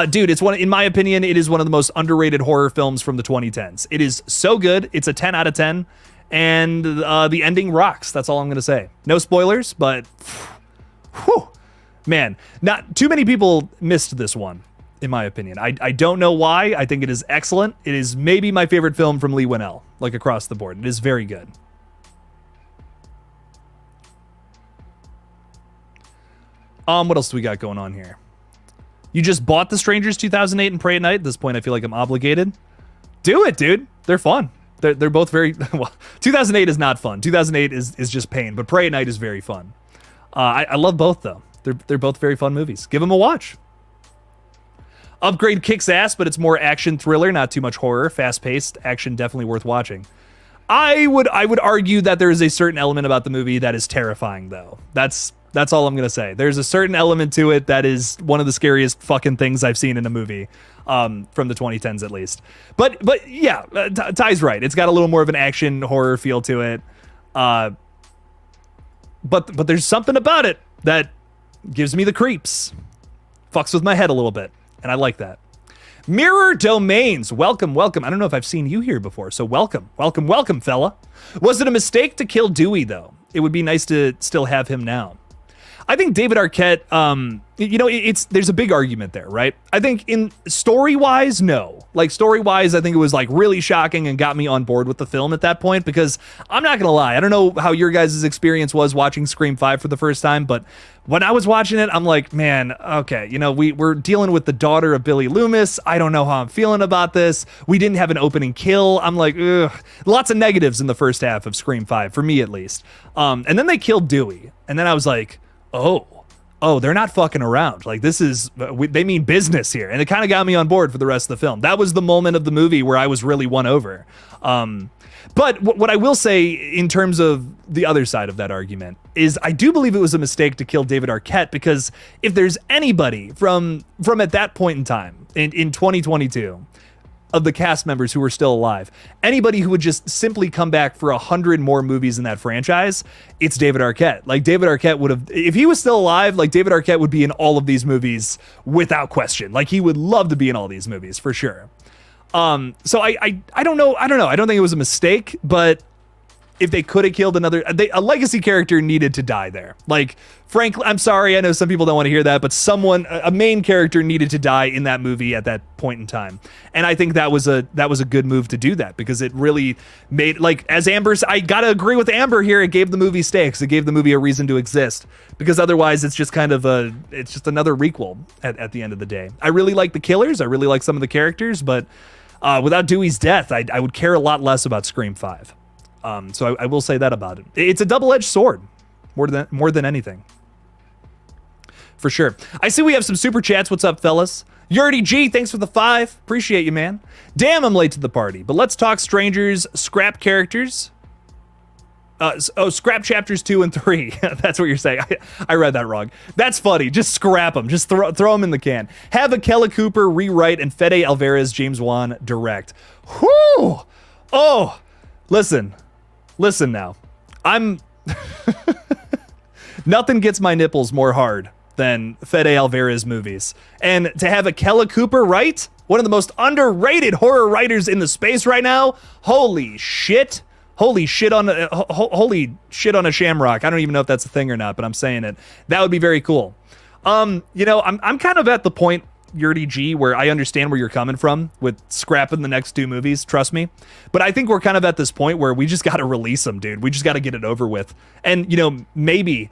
Dude, in my opinion, it is one of the most underrated horror films from the 2010s. It is so good. It's a 10 out of 10. And the ending rocks. That's all I'm going to say. No spoilers, but whew, man, not too many people missed this one, in my opinion. I don't know why. I think it is excellent. It is maybe my favorite film from Lee Winnell, like across the board. It is very good. What else do we got going on here? You just bought The Strangers 2008 and Pray at Night. At this point, I feel like I'm obligated. Do it, dude. They're fun. They're both very... Well, 2008 is not fun. 2008 is just pain, but Pray at Night is very fun. I love both, though. They're both very fun movies. Give them a watch. Upgrade kicks ass, but it's more action thriller, not too much horror. Fast-paced action, definitely worth watching. I would argue that there is a certain element about the movie that is terrifying, though. That's all I'm going to say. There's a certain element to it that is one of the scariest fucking things I've seen in a movie, from the 2010s at least. But yeah, Ty's right. It's got a little more of an action horror feel to it. But there's something about it that gives me the creeps. Fucks with my head a little bit, and I like that. Mirror Domains, welcome. I don't know if I've seen you here before, so welcome, fella. Was it a mistake to kill Dewey, though? It would be nice to still have him now. I think David Arquette, there's a big argument there, right? I think in story-wise, no. Like, story-wise, I think it was, like, really shocking and got me on board with the film at that point, because I'm not gonna lie, I don't know how your guys' experience was watching Scream 5 for the first time, but when I was watching it, I'm like, man, okay, we're dealing with the daughter of Billy Loomis. I don't know how I'm feeling about this. We didn't have an opening kill. I'm like, ugh. Lots of negatives in the first half of Scream 5, for me at least. And then they killed Dewey, and then I was like, oh, they're not fucking around. Like, they mean business here. And it kind of got me on board for the rest of the film. That was the moment of the movie where I was really won over. But what I will say in terms of the other side of that argument is I do believe it was a mistake to kill David Arquette, because if there's anybody from at that point in time, in 2022, of the cast members who were still alive, anybody who would just simply come back for 100 more movies in that franchise, it's David Arquette. Like, David Arquette would have, if he was still alive, like, David Arquette would be in all of these movies without question. Like, he would love to be in all these movies for sure. So I don't know. I don't think it was a mistake, but if they could have killed a legacy character needed to die there. Like, frankly, I'm sorry, I know some people don't want to hear that, but a main character needed to die in that movie at that point in time. And I think that was a good move to do that, because it really made, like, as Amber's, I gotta agree with Amber here, it gave the movie stakes, it gave the movie a reason to exist, because otherwise it's just kind of it's just another requel at the end of the day. I really like the killers, I really like some of the characters, but without Dewey's death, I would care a lot less about Scream 5. So I will say that about it. It's a double-edged sword, more than anything. For sure. I see we have some super chats. What's up, fellas? Yurdy G, thanks for the 5. Appreciate you, man. Damn, I'm late to the party. But let's talk Strangers, scrap characters. Scrap chapters 2 and 3. That's what you're saying. I read that wrong. That's funny. Just scrap them. Just throw them in the can. Have Akela Cooper rewrite and Fede Alvarez, James Wan direct. Whoo! Oh, listen now. Nothing gets my nipples more hard than Fede Alvarez movies. And to have Akela Cooper write, one of the most underrated horror writers in the space right now, holy shit. Holy shit on a shamrock. I don't even know if that's a thing or not, but I'm saying it. That would be very cool. I'm kind of at the point, Yurdy G, where I understand where you're coming from with scrapping the next 2 movies, trust me. But I think we're kind of at this point where we just got to release them, dude. We just got to get it over with. And, maybe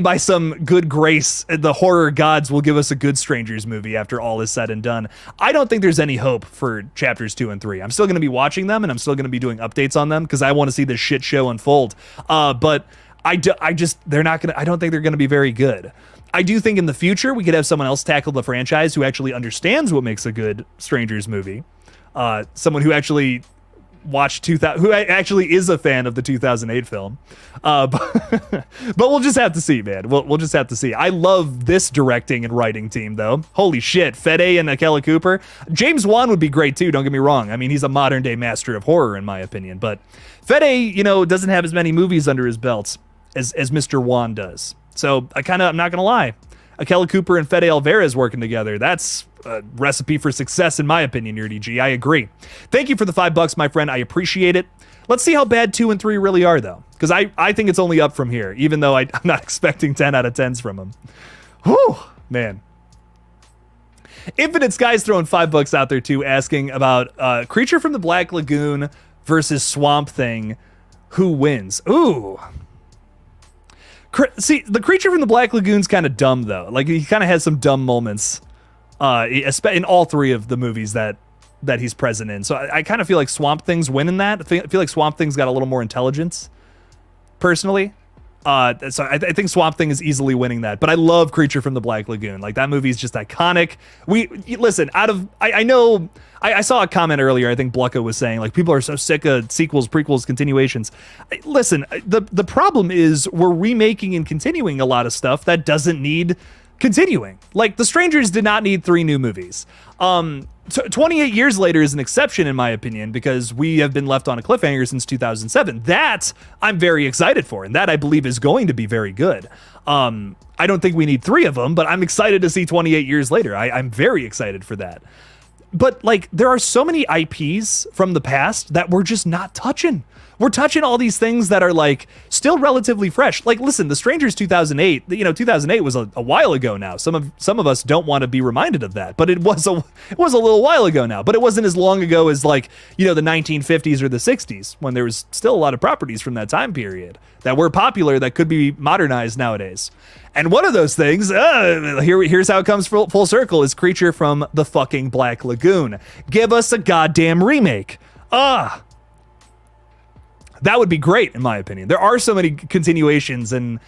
by some good grace, the horror gods will give us a good Strangers movie after all is said and done. I don't think there's any hope for chapters 2 and 3. I'm still going to be watching them, and I'm still going to be doing updates on them because I want to see this shit show unfold. But I don't think they're going to be very good. I do think in the future we could have someone else tackle the franchise who actually understands what makes a good Strangers movie. Someone who actually who actually is a fan of the 2008 film. But we'll just have to see, man. We'll just have to see. I love this directing and writing team, though. Holy shit. Fede and Akela Cooper. James Wan would be great, too. Don't get me wrong. I mean, he's a modern-day master of horror, in my opinion. But Fede, doesn't have as many movies under his belt as Mr. Wan does. So I'm not going to lie. Akela Cooper and Fede Alvarez working together. That's a recipe for success, in my opinion, Yurdy G. I agree. Thank you for the $5, my friend. I appreciate it. Let's see how bad 2 and 3 really are, though. Because I think it's only up from here, even though I'm not expecting 10 out of 10s from them. Whew, man. Infinite Sky's throwing $5 out there, too, asking about Creature from the Black Lagoon versus Swamp Thing. Who wins? Ooh. See, the Creature from the Black Lagoon's kind of dumb, though. Like, he kind of has some dumb moments in all 3 of the movies that he's present in. So I kind of feel like Swamp Thing's winning that. I feel like Swamp Thing's got a little more intelligence, personally. So I think Swamp Thing is easily winning that. But I love Creature from the Black Lagoon. Like, that movie is just iconic. Listen, I saw a comment earlier, I think Blucka was saying, like, people are so sick of sequels, prequels, continuations. Listen, the problem is we're remaking and continuing a lot of stuff that doesn't need continuing. Like, The Strangers did not need 3 new movies. 28 years later is an exception, in my opinion, because we have been left on a cliffhanger since 2007. That I'm very excited for, and that I believe is going to be very good. I don't think we need 3 of them, but I'm excited to see 28 years later. I'm very excited for that. But, like, there are so many IPs from the past that we're just not touching. We're touching all these things that are, like, still relatively fresh. Like, listen, The Strangers 2008, 2008 was a while ago now. Some of us don't want to be reminded of that, but it was a little while ago now. But it wasn't as long ago as, like, the 1950s or the 60s, when there was still a lot of properties from that time period that were popular that could be modernized nowadays. And one of those things, here's how it comes full circle, is Creature from the fucking Black Lagoon. Give us a goddamn remake. That would be great, in my opinion. There are so many continuations and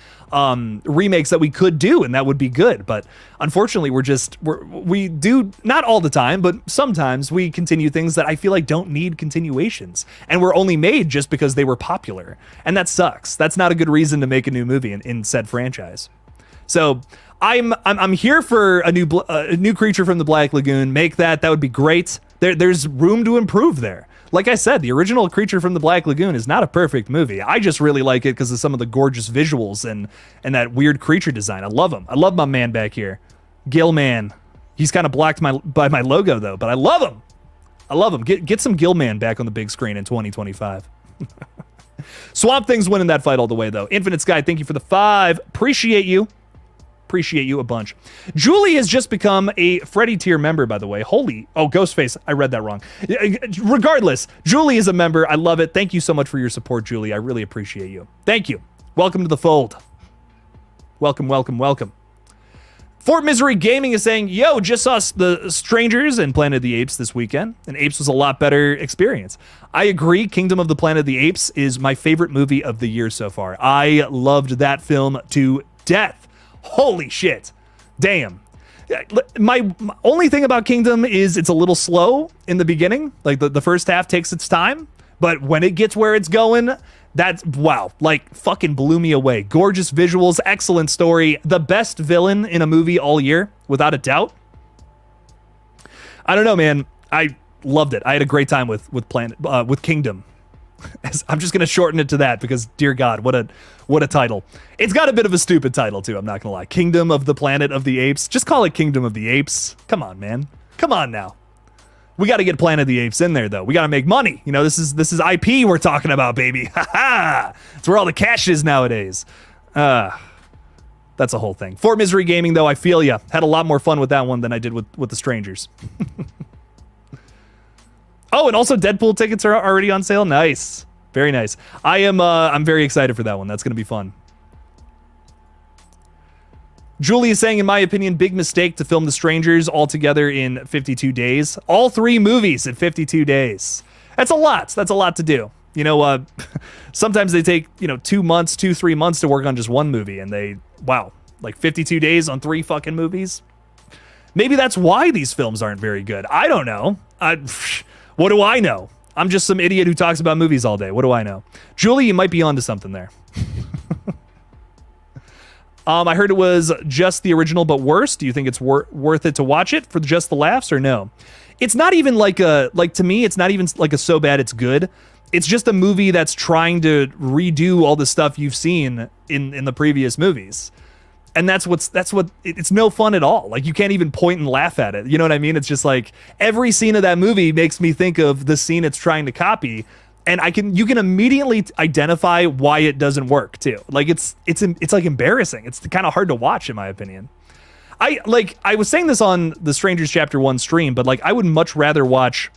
remakes that we could do, and that would be good. But unfortunately, we do, not all the time, but sometimes we continue things that I feel like don't need continuations, and were only made just because they were popular. And that sucks. That's not a good reason to make a new movie in said franchise. So I'm here for a new Creature from the Black Lagoon. Make that would be great. There's room to improve there. Like I said, the original Creature from the Black Lagoon is not a perfect movie. I just really like it because of some of the gorgeous visuals and that weird creature design. I love him. I love my man back here, Gilman. He's kind of blocked by my logo though, but I love him. I love him. Get some Gilman back on the big screen in 2025. Swamp Thing's winning that fight all the way, though. Infinite Sky, thank you for the 5. Appreciate you. Appreciate you a bunch. Julie has just become a Freddy tier member, by the way. Holy... Oh, Ghostface. I read that wrong. Regardless, Julie is a member. I love it. Thank you so much for your support, Julie. I really appreciate you. Thank you. Welcome to the fold. Welcome, welcome, welcome. Fort Misery Gaming is saying, yo, just saw The Strangers and Planet of the Apes this weekend, and Apes was a lot better experience. I agree. Kingdom of the Planet of the Apes is my favorite movie of the year so far. I loved that film to death. Holy shit. Damn. My only thing about Kingdom is it's a little slow in the beginning. Like the first half takes its time, but when it gets where it's going, that's, wow, like fucking blew me away. Gorgeous visuals, excellent story, the best villain in a movie all year, without a doubt. I don't know, man. I loved it. I had a great time with Kingdom. I'm just gonna shorten it to that because, dear God, what a title. It's got a bit of a stupid title too. I'm not gonna lie. Kingdom of the Planet of the Apes. Just call it Kingdom of the Apes. Come on, man. Come on now. We got to get Planet of the Apes in there though. We got to make money. You know, this is IP we're talking about, baby. Ha ha. It's where all the cash is nowadays. That's a whole thing. Fort Misery Gaming though, I feel ya. Had a lot more fun with that one than I did with The Strangers. Oh, and also Deadpool tickets are already on sale. Nice. Very nice. I'm very excited for that one. That's going to be fun. Julie is saying, in my opinion, big mistake to film The Strangers all together in 52 days. All 3 movies in 52 days. That's a lot. That's a lot to do. You know, sometimes they take, 2 months, 3 months to work on just one movie, and wow, like 52 days on 3 fucking movies. Maybe that's why these films aren't very good. I don't know. What do I know? I'm just some idiot who talks about movies all day. What do I know? Julie, you might be onto something there. I heard it was just the original, but worse. Do you think it's worth it to watch it for just the laughs or no? It's not even to me, it's not even like a so bad it's good. It's just a movie that's trying to redo all the stuff you've seen in the previous movies. And it's no fun at all. Like, you can't even point and laugh at it. You know what I mean? It's just like every scene of that movie makes me think of the scene it's trying to copy. And you can immediately identify why it doesn't work too. Like it's like embarrassing. It's kind of hard to watch in my opinion. I was saying this on the Strangers Chapter 1 stream, but like I would much rather watch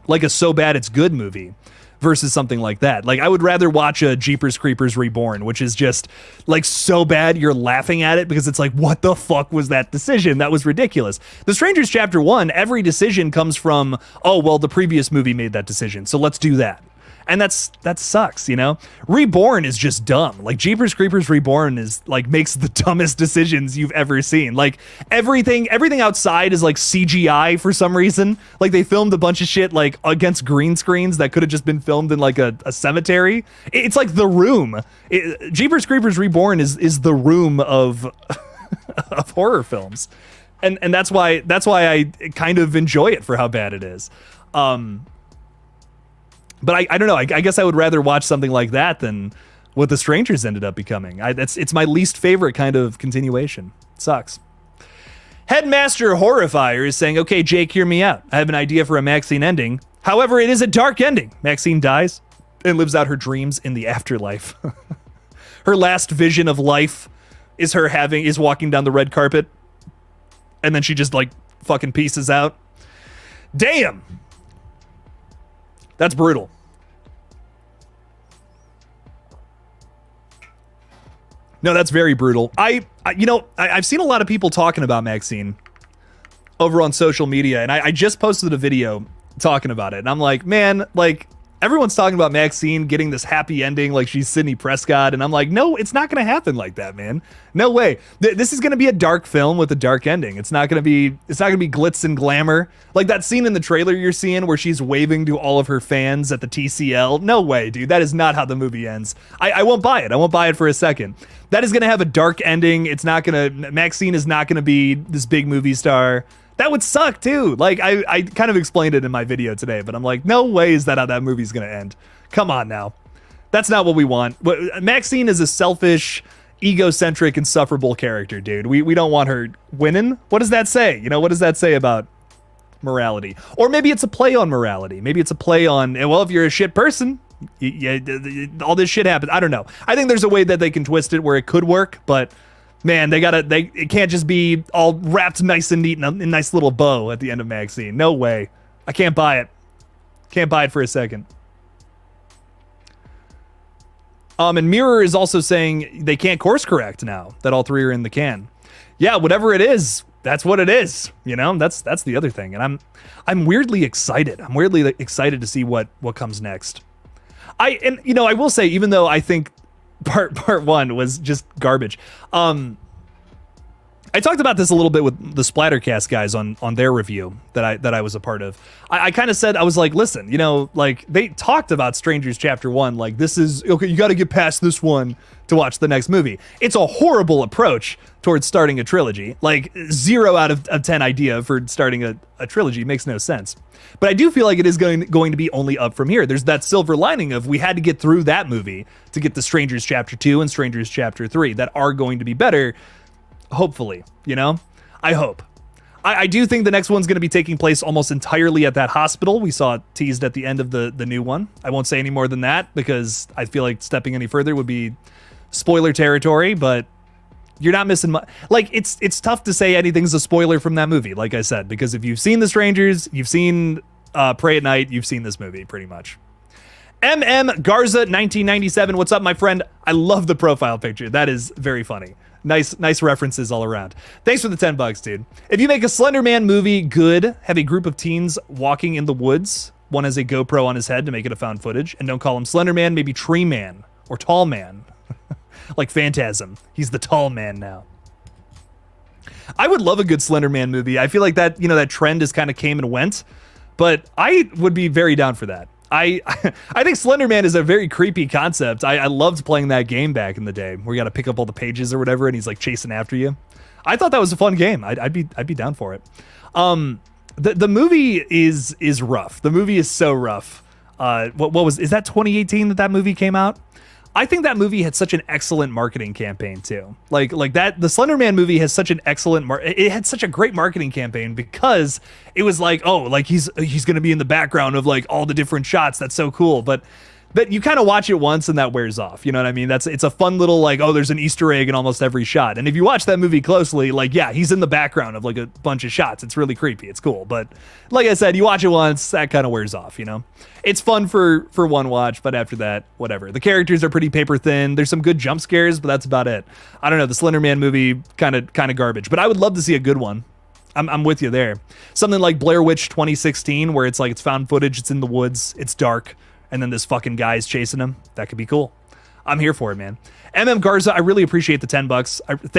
like a so bad it's good movie versus something like that. Like I would rather watch a Jeepers Creepers Reborn, which is just like so bad you're laughing at it because it's like, what the fuck was that decision? That was ridiculous. The Strangers Chapter 1, every decision comes from, oh, well, the previous movie made that decision, so let's do that. And that sucks, you know? Reborn is just dumb. Like Jeepers Creepers Reborn is like makes the dumbest decisions you've ever seen. Like everything outside is like CGI for some reason. Like they filmed a bunch of shit like against green screens that could have just been filmed in like a cemetery. It's like The Room. Jeepers Creepers Reborn is The Room of of horror films. And that's why I kind of enjoy it for how bad it is. But I don't know. I guess I would rather watch something like that than what The Strangers ended up becoming. It's my least favorite kind of continuation. It sucks. Headmaster Horrifier is saying, okay, Jake, hear me out. I have an idea for a Maxine ending. However, it is a dark ending. Maxine dies and lives out her dreams in the afterlife. Her last vision of life is walking down the red carpet. And then she just like fucking pieces out. Damn. That's brutal. No, that's very brutal. I've seen a lot of people talking about Maxine over on social media, and I just posted a video talking about it, and I'm like, man, like, everyone's talking about Maxine getting this happy ending like she's Sidney Prescott, and I'm like, no, it's not going to happen like that, man. No way. This is going to be a dark film with a dark ending. It's not going to be glitz and glamour. Like that scene in the trailer you're seeing where she's waving to all of her fans at the TCL. No way, dude. That is not how the movie ends. I won't buy it. I won't buy it for a second. That is going to have a dark ending. Maxine is not going to be this big movie star. That would suck too. Like I kind of explained it in my video today, but I'm like, no way is that how that movie's gonna end. Come on now. That's not what we want. Maxine is a selfish, egocentric, insufferable character, dude. We don't want her winning. What does that say? You know, what does that say about morality? Or maybe it's a play on morality. Maybe it's a play on, well, if you're a shit person, Yeah, all this shit happened. I don't know. I think there's a way that they can twist it where it could work, but man, it can't just be all wrapped nice and neat in a nice little bow at the end of Maxine. No way. I can't buy it. Can't buy it for a second. And Mirror is also saying they can't course correct now that all three are in the can. Yeah, whatever it is, that's what it is. You know, that's the other thing. And I'm weirdly excited. I'm weirdly excited to see what comes next. I will say, even though I think part one was just garbage. I talked about this a little bit with the Splattercast guys on their review that I was a part of. I kind of said, I was like, listen, you know, like they talked about Strangers Chapter 1, like this is, okay, you got to get past this one to watch the next movie. It's a horrible approach towards starting a trilogy. Like 0 out of 10 idea for starting a trilogy. Makes no sense. But I do feel like it is going to be only up from here. There's that silver lining of we had to get through that movie to get the Strangers Chapter 2 and Strangers Chapter 3 that are going to be better. Hopefully, you know, I hope. I do think the next one's going to be taking place almost entirely at that hospital. We saw it teased at the end of the new one. I won't say any more than that because I feel like stepping any further would be spoiler territory, but you're not missing much. Like, it's tough to say anything's a spoiler from that movie, like I said, because if you've seen The Strangers, you've seen Pray at Night, you've seen this movie pretty much. Garza 1997, what's up, my friend? I love the profile picture. That is very funny. Nice references all around. Thanks for the $10, dude. If you make a Slender Man movie good, have a group of teens walking in the woods, one has a GoPro on his head to make it a found footage, and don't call him Slender Man, maybe Tree Man or Tall Man. Like Phantasm. He's the tall man now. I would love a good Slender Man movie. I feel like that, you know, that trend has kind of came and went, but I would be very down for that. I think Slender Man is a very creepy concept. I loved playing that game back in the day where you got to pick up all the pages or whatever and he's like chasing after you. I thought that was a fun game. I'd be down for it. The movie is rough. The movie is so rough. Is that 2018 that movie came out? I think that movie had such an excellent marketing campaign too. Like that, the Slender Man movie has such an excellent, it had such a great marketing campaign because it was like, oh, like he's going to be in the background of like all the different shots. That's so cool. But you kind of watch it once and that wears off. You know what I mean? It's a fun little like, oh, there's an Easter egg in almost every shot. And if you watch that movie closely, like, yeah, he's in the background of like a bunch of shots. It's really creepy. It's cool. But like I said, you watch it once, that kind of wears off, you know? It's fun for one watch, but after that, whatever. The characters are pretty paper thin. There's some good jump scares, but that's about it. I don't know. The Slender Man movie, kind of garbage, but I would love to see a good one. I'm with you there. Something like Blair Witch 2016, where it's like it's found footage, it's in the woods, it's dark, and then this fucking guy's chasing him. That could be cool. I'm here for it, man. Garza, I really appreciate the $10.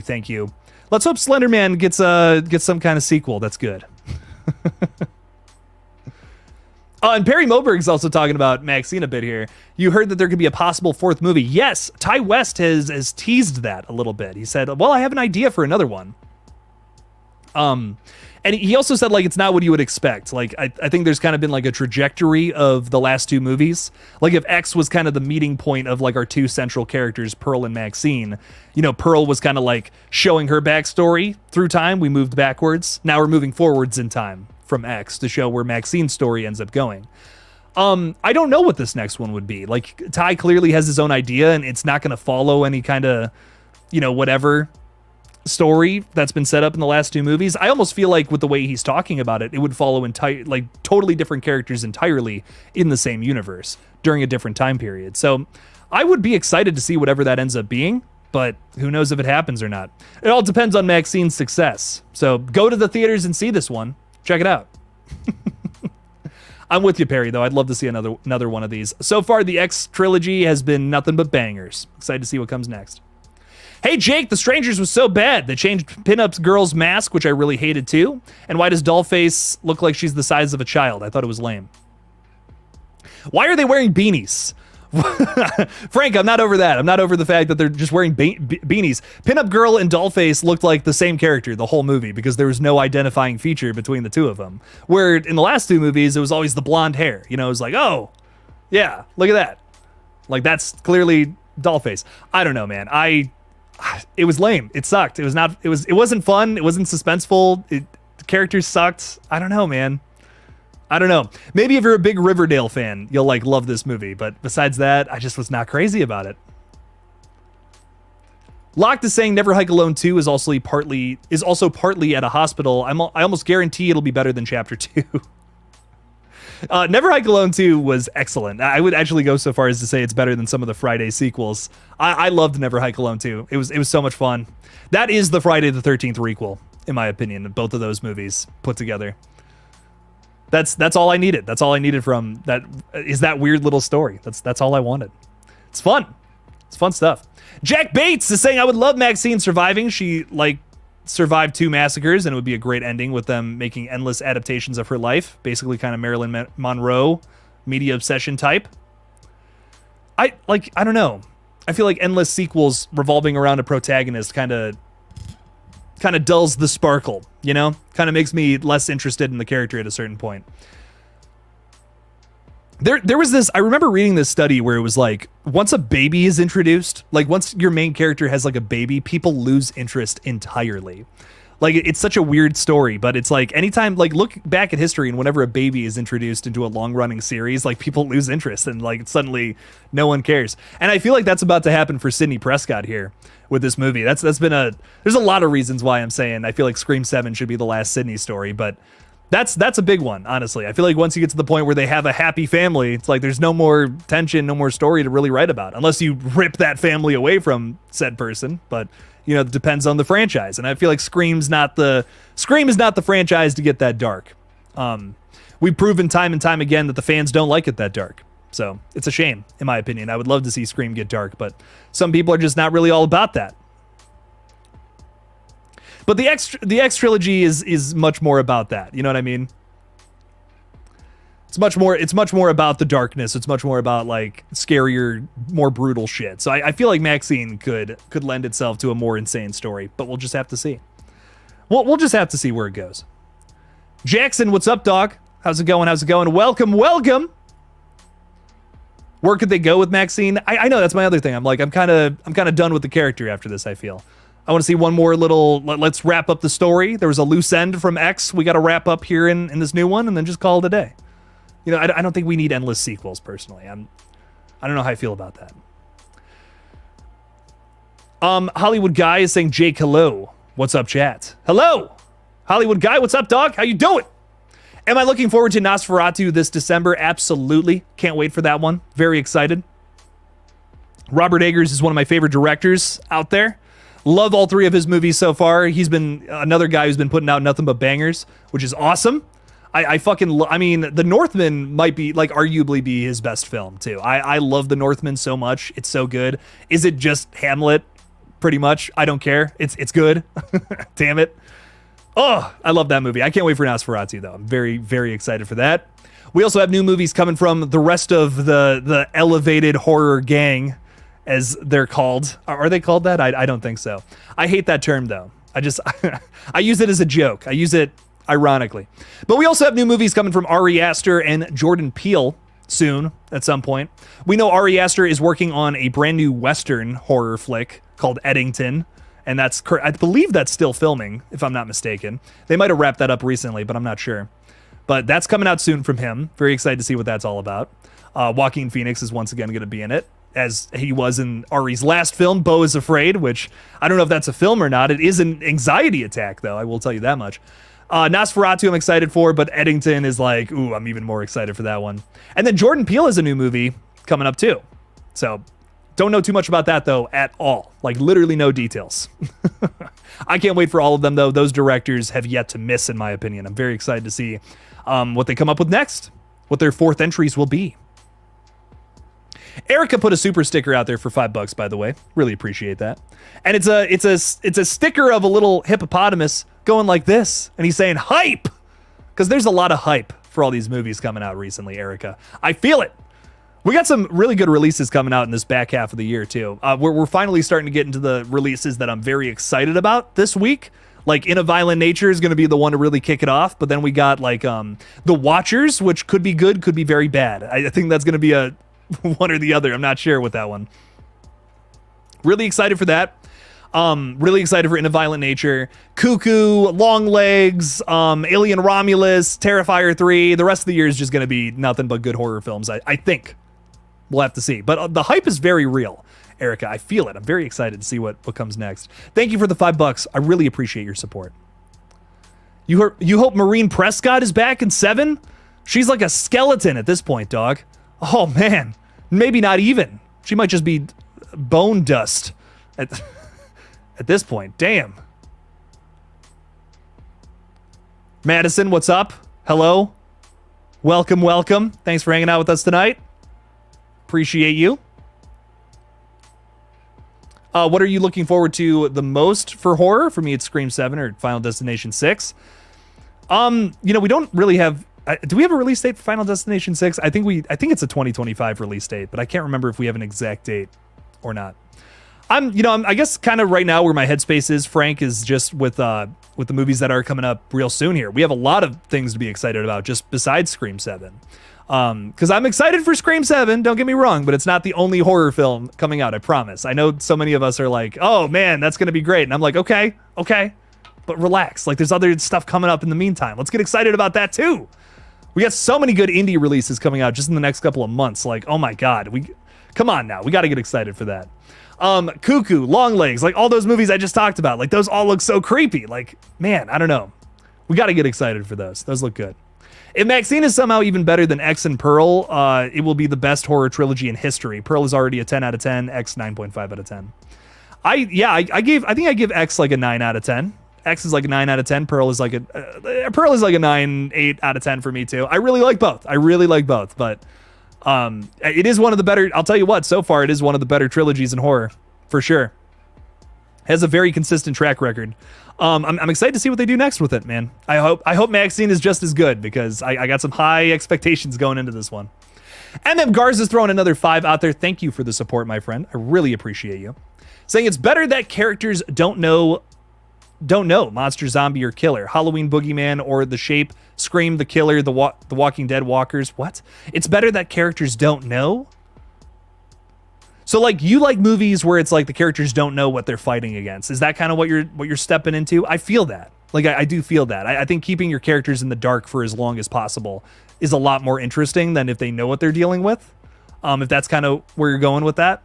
Thank you. Let's hope Slender Man gets some kind of sequel. That's good. And Perry Moberg's also talking about Maxine a bit here. You heard that there could be a possible 4th movie. Yes, Ty West has teased that a little bit. He said, well, I have an idea for another one. And he also said, like, it's not what you would expect. Like, I think there's kind of been like a trajectory of the last 2 movies. Like, if X was kind of the meeting point of like our 2 central characters, Pearl and Maxine, you know, Pearl was kind of like showing her backstory through time. We moved backwards. Now we're moving forwards in time from X to show where Maxine's story ends up going. I don't know what this next one would be. Like, Ty clearly has his own idea and it's not going to follow any kind of, you know, whatever story that's been set up in the last 2 movies. I almost feel like with the way he's talking about it, it would follow like totally different characters entirely in the same universe during a different time period. So I would be excited to see whatever that ends up being, but who knows if it happens or not. It all depends on Maxine's success. So go to the theaters and see this one. Check it out. I'm with you, Perry, though. I'd love to see another one of these. So far, the X trilogy has been nothing but bangers. Excited to see what comes next. Hey, Jake, The Strangers was so bad. They changed Pinup's girl's mask, which I really hated too. And why does Dollface look like she's the size of a child? I thought it was lame. Why are they wearing beanies? Frank, I'm not over that. I'm not over the fact that they're just wearing beanies. Pinup Girl and Dollface looked like the same character the whole movie because there was no identifying feature between the 2 of them. Where in the last 2 movies, it was always the blonde hair. You know, it was like, oh, yeah, look at that. Like, that's clearly Dollface. I don't know, man. It was lame. It sucked. It wasn't fun. It wasn't suspenseful. The characters sucked. I don't know, man. I don't know. Maybe if you're a big Riverdale fan, you'll like love this movie. But besides that, I just was not crazy about it. Locked is saying Never Hike Alone 2 is also partly at a hospital. I almost guarantee it'll be better than Chapter 2. Never Hike Alone 2 was excellent. I would actually go so far as to say it's better than some of the Friday sequels. I loved Never Hike Alone 2. It was so much fun. That is the Friday the 13th requel, in my opinion, both of those movies put together. That's all I needed. That's all I needed from that is that weird little story. That's all I wanted. It's fun. It's fun stuff. Jack Bates is saying I would love Maxine surviving. She like survived 2 massacres, and it would be a great ending with them making endless adaptations of her life. Basically kind of Marilyn Monroe, media obsession type. I don't know. I feel like endless sequels revolving around a protagonist kind of dulls the sparkle, you know? Kind of makes me less interested in the character at a certain point. There was this, I remember reading this study where it was like, once a baby is introduced, like once your main character has like a baby, people lose interest entirely. Like it's such a weird story, but it's like anytime, like look back at history and whenever a baby is introduced into a long running series, like people lose interest and like suddenly no one cares. And I feel like that's about to happen for Sidney Prescott here with this movie. There's a lot of reasons why I'm saying I feel like Scream 7 should be the last Sidney story, but that's a big one, honestly. I feel like once you get to the point where they have a happy family, it's like there's no more tension, no more story to really write about, unless you rip that family away from said person. But you know, it depends on the franchise, and I feel like Scream is not the franchise to get that dark. We've proven time and time again that the fans don't like it that dark, so it's a shame, in my opinion. I would love to see Scream get dark, but some people are just not really all about that. But the X trilogy is much more about that. You know what I mean? It's much more about the darkness. It's much more about like scarier, more brutal shit. So I feel like Maxine could lend itself to a more insane story, but we'll just have to see. We'll just have to see where it goes. Jackson, what's up, dog? How's it going? Welcome. Where could they go with Maxine? I know that's my other thing. I'm kind of done with the character after this, I feel. I want to see one more little, let's wrap up the story. There was a loose end from X. We got to wrap up here in this new one and then just call it a day. You know, I don't think we need endless sequels, personally. I don't know how I feel about that. Hollywood Guy is saying, Jake, hello. What's up, chat? Hello! Hollywood Guy, what's up, dog? How you doing? Am I looking forward to Nosferatu this December? Absolutely. Can't wait for that one. Very excited. Robert Eggers is one of my favorite directors out there. Love all 3 of his movies so far. He's been another guy who's been putting out nothing but bangers, which is awesome. I mean, The Northman might be, like, arguably be his best film, too. I love The Northman so much. It's so good. Is it just Hamlet? Pretty much. I don't care. It's good. Damn it. Oh, I love that movie. I can't wait for Nosferatu, though. I'm very, very excited for that. We also have new movies coming from the rest of the elevated horror gang, as they're called. Are they called that? I don't think so. I hate that term, though. I use it as a joke. I use it ironically. But we also have new movies coming from Ari Aster and Jordan Peele soon, at some point. We know Ari Aster is working on a brand new Western horror flick called Eddington, and I believe that's still filming, if I'm not mistaken. They might have wrapped that up recently, but I'm not sure. But that's coming out soon from him. Very excited to see what that's all about. Joaquin Phoenix is once again going to be in it, as he was in Ari's last film, Beau is Afraid, which I don't know if that's a film or not. It is an anxiety attack, though. I will tell you that much. Nosferatu I'm excited for, but Eddington is like, ooh, I'm even more excited for that one. And then Jordan Peele has a new movie coming up, too. So don't know too much about that, though, at all. Like, literally no details. I can't wait for all of them, though. Those directors have yet to miss, in my opinion. I'm very excited to see what they come up with next, what their 4th entries will be. Erica put a super sticker out there for $5, by the way. Really appreciate that. And it's a sticker of a little hippopotamus going like this, and he's saying hype, because there's a lot of hype for all these movies coming out recently, Erica. I feel it. We got some really good releases coming out in this back half of the year, too. We're finally starting to get into the releases that I'm very excited about this week. Like, In a Violent Nature is going to be the one to really kick it off, but then we got, like, The Watchers, which could be good, could be very bad. I think that's going to be a one or the other. I'm not sure with that one. Really excited for that. Really excited for In a Violent Nature, Cuckoo, Longlegs, Alien Romulus, Terrifier 3. The rest of the year is just going to be nothing but good horror films, I think. We'll have to see. But the hype is very real, Erica. I feel it. I'm very excited to see what comes next. Thank you for the $5. I really appreciate your support. You hope Maureen Prescott is back in 7? She's like a skeleton at this point, dog. Oh, man. Maybe not even. She might just be bone dust at this point. Damn. Madison, what's up? Hello. Welcome, welcome. Thanks for hanging out with us tonight. Appreciate you. What are you looking forward to the most for horror? For me, it's Scream 7 or Final Destination 6. We don't really have... do we have a release date for Final Destination 6? I think it's a 2025 release date, but I can't remember if we have an exact date or not. I guess kind of right now where my headspace is, Frank, is just with the movies that are coming up real soon here. We have a lot of things to be excited about just besides Scream 7. Because I'm excited for Scream 7, don't get me wrong, but it's not the only horror film coming out, I promise. I know so many of us are like, oh man, that's going to be great. And I'm like, okay, but relax. Like there's other stuff coming up in the meantime. Let's get excited about that too. We got so many good indie releases coming out just in the next couple of months. Like, oh my God, come on now. We got to get excited for that. Cuckoo, Longlegs, like all those movies I just talked about, like those all look so creepy. Like, man, I don't know. We got to get excited for those. Those look good. If Maxine is somehow even better than X and Pearl, it will be the best horror trilogy in history. Pearl is already a 10 out of 10, X 9.5 out of 10. I think I give X like a 9 out of 10. X is like a 9 out of 10. Pearl is like a 9, 8 out of 10 for me too. I really like both. But it is one of the better, I'll tell you what, so far it is one of the better trilogies in horror, for sure. Has a very consistent track record. I'm excited to see what they do next with it, man. I hope Maxine is just as good because I got some high expectations going into this one. MM Garza's throwing another 5 out there. Thank you for the support, my friend. I really appreciate you. Saying it's better that characters don't know monster, zombie, or killer. Halloween Boogeyman or The Shape, Scream, The Killer, The Walking Dead Walkers. What? It's better that characters don't know? So like you like movies where it's like the characters don't know what they're fighting against. Is that kind of what you're stepping into? I feel that. Like I do feel that. I think keeping your characters in the dark for as long as possible is a lot more interesting than if they know what they're dealing with. If that's kind of where you're going with that.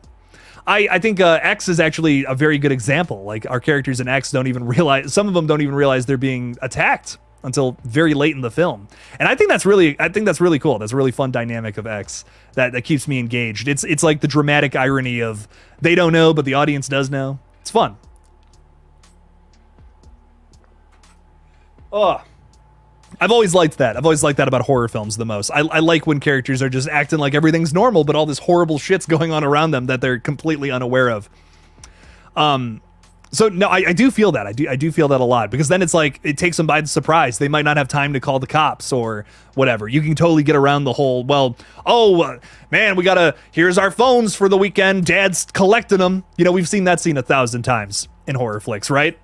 I think X is actually a very good example. Like our characters in X don't even realize, some of them don't even realize they're being attacked until very late in the film. And I think that's really cool. That's a really fun dynamic of X that keeps me engaged. It's like the dramatic irony of they don't know, but the audience does know. It's fun. Oh, I've always liked that. I've always liked that about horror films the most. I like when characters are just acting like everything's normal, but all this horrible shit's going on around them that they're completely unaware of. So no, I do feel that. I do feel that a lot because then it's like it takes them by surprise. They might not have time to call the cops or whatever. You can totally get around the whole, man, here's our phones for the weekend. Dad's collecting them. You know, we've seen that scene 1,000 times in horror flicks, right?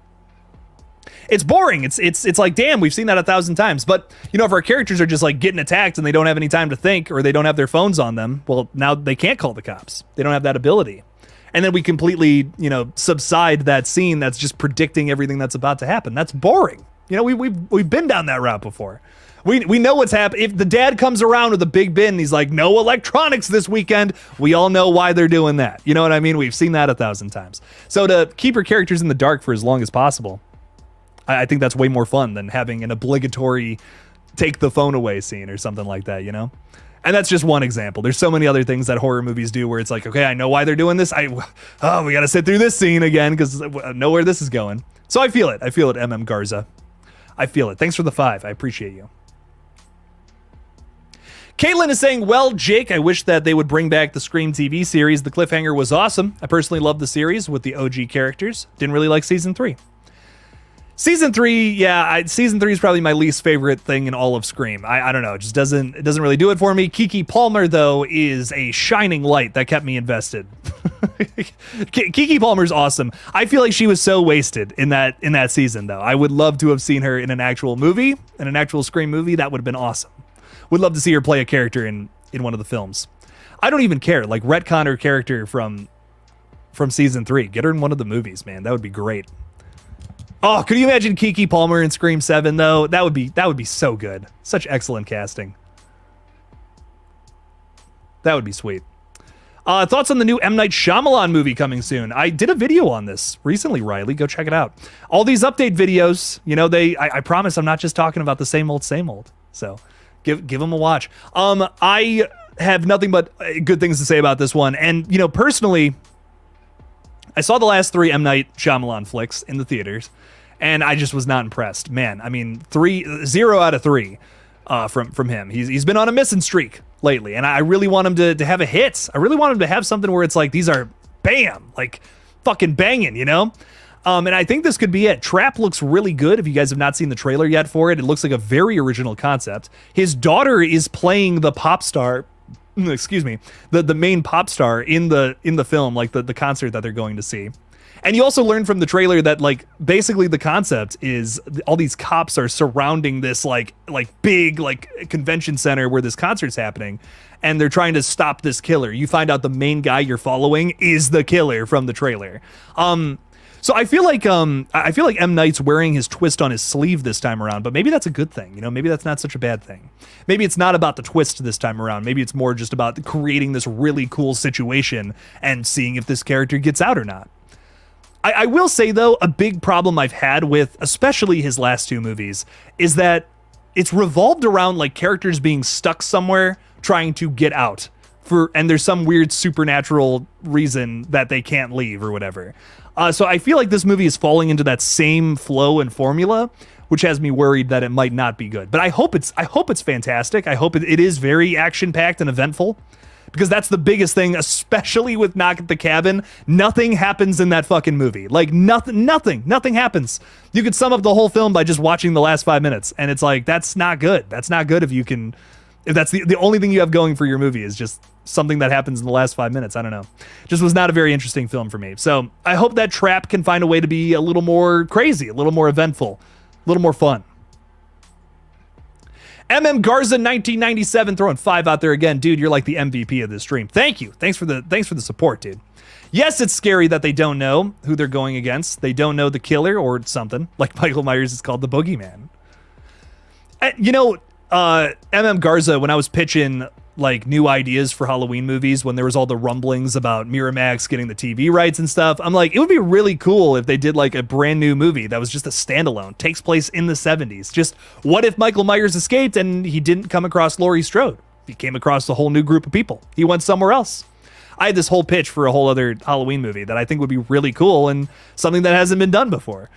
It's boring. It's like, damn, we've seen that 1,000 times. But, you know, if our characters are just like getting attacked and they don't have any time to think or they don't have their phones on them, well, now they can't call the cops. They don't have that ability. And then we completely, you know, subside that scene that's just predicting everything that's about to happen. That's boring. You know, we've been down that route before. We know what's happening. If the dad comes around with a big bin and he's like, no electronics this weekend, we all know why they're doing that. You know what I mean? We've seen that 1,000 times. So to keep your characters in the dark for as long as possible, I think that's way more fun than having an obligatory take the phone away scene or something like that, you know? And that's just one example. There's so many other things that horror movies do where it's like, okay, I know why they're doing this. We got to sit through this scene again because I know where this is going. So I feel it. MM Garza. I feel it. Thanks for the 5. I appreciate you. Caitlin is saying, well, Jake, I wish that they would bring back the Scream TV series. The cliffhanger was awesome. I personally love the series with the OG characters. Didn't really like season 3. Season 3, yeah, season 3 is probably my least favorite thing in all of Scream. I don't know, it just doesn't really do it for me. Keke Palmer, though, is a shining light that kept me invested. Keke Palmer's awesome. I feel like she was so wasted in that season, though. I would love to have seen her in an actual movie, in an actual Scream movie. That would have been awesome. Would love to see her play a character in one of the films. I don't even care. Like, retcon her character from from season 3. Get her in one of the movies, man. That would be great. Oh, could you imagine Keke Palmer in Scream 7 though? That would be so good. Such excellent casting. That would be sweet. Thoughts on the new M. Night Shyamalan movie coming soon? I did a video on this recently, Riley. Go check it out. All these update videos, you know, I promise I'm not just talking about the same old, same old. So give them a watch. I have nothing but good things to say about this one. And, you know, personally, I saw the last 3 M. Night Shyamalan flicks in the theaters, and I just was not impressed. Man, I mean, 0 out of 3 from him. He's been on a missing streak lately, and I really want him to have a hit. I really want him to have something where it's like, these are bam, like fucking banging, you know? And I think this could be it. Trap looks really good. If you guys have not seen the trailer yet for it, it looks like a very original concept. His daughter is playing the pop star, excuse me, the main pop star in the film, like the concert that they're going to see. And you also learn from the trailer that, like, basically the concept is all these cops are surrounding this like big like convention center where this concert's happening, and they're trying to stop this killer. You find out the main guy you're following is the killer from the trailer. So I feel like M. Night's wearing his twist on his sleeve this time around, but maybe that's a good thing. You know, maybe that's not such a bad thing. Maybe it's not about the twist this time around. Maybe it's more just about creating this really cool situation and seeing if this character gets out or not. I will say, though, a big problem I've had with especially his last 2 movies is that it's revolved around like characters being stuck somewhere trying to get out, and there's some weird supernatural reason that they can't leave or whatever. So I feel like this movie is falling into that same flow and formula, which has me worried that it might not be good. But I hope it's fantastic. I hope it is very action-packed and eventful, because that's the biggest thing, especially with Knock at the Cabin. Nothing happens in that fucking movie. Like nothing happens. You could sum up the whole film by just watching the last 5 minutes, and it's like, that's not good. That's not good if that's the only thing you have going for your movie is just something that happens in the last 5 minutes. I don't know. Just was not a very interesting film for me. So I hope that Trap can find a way to be a little more crazy, a little more eventful, a little more fun. MM Garza 1997 throwing 5 out there again. Dude, you're like the MVP of this stream. Thank you. Thanks for the support, dude. Yes, it's scary that they don't know who they're going against. They don't know the killer or something. Like Michael Myers is called the boogeyman. You know, MM Garza, when I was pitching like new ideas for Halloween movies, when there was all the rumblings about Miramax getting the TV rights and stuff, I'm like, it would be really cool if they did like a brand new movie that was just a standalone, takes place in the 70s. Just what if Michael Myers escaped and he didn't come across Laurie Strode? He came across a whole new group of people. He went somewhere else. I had this whole pitch for a whole other Halloween movie that I think would be really cool and something that hasn't been done before.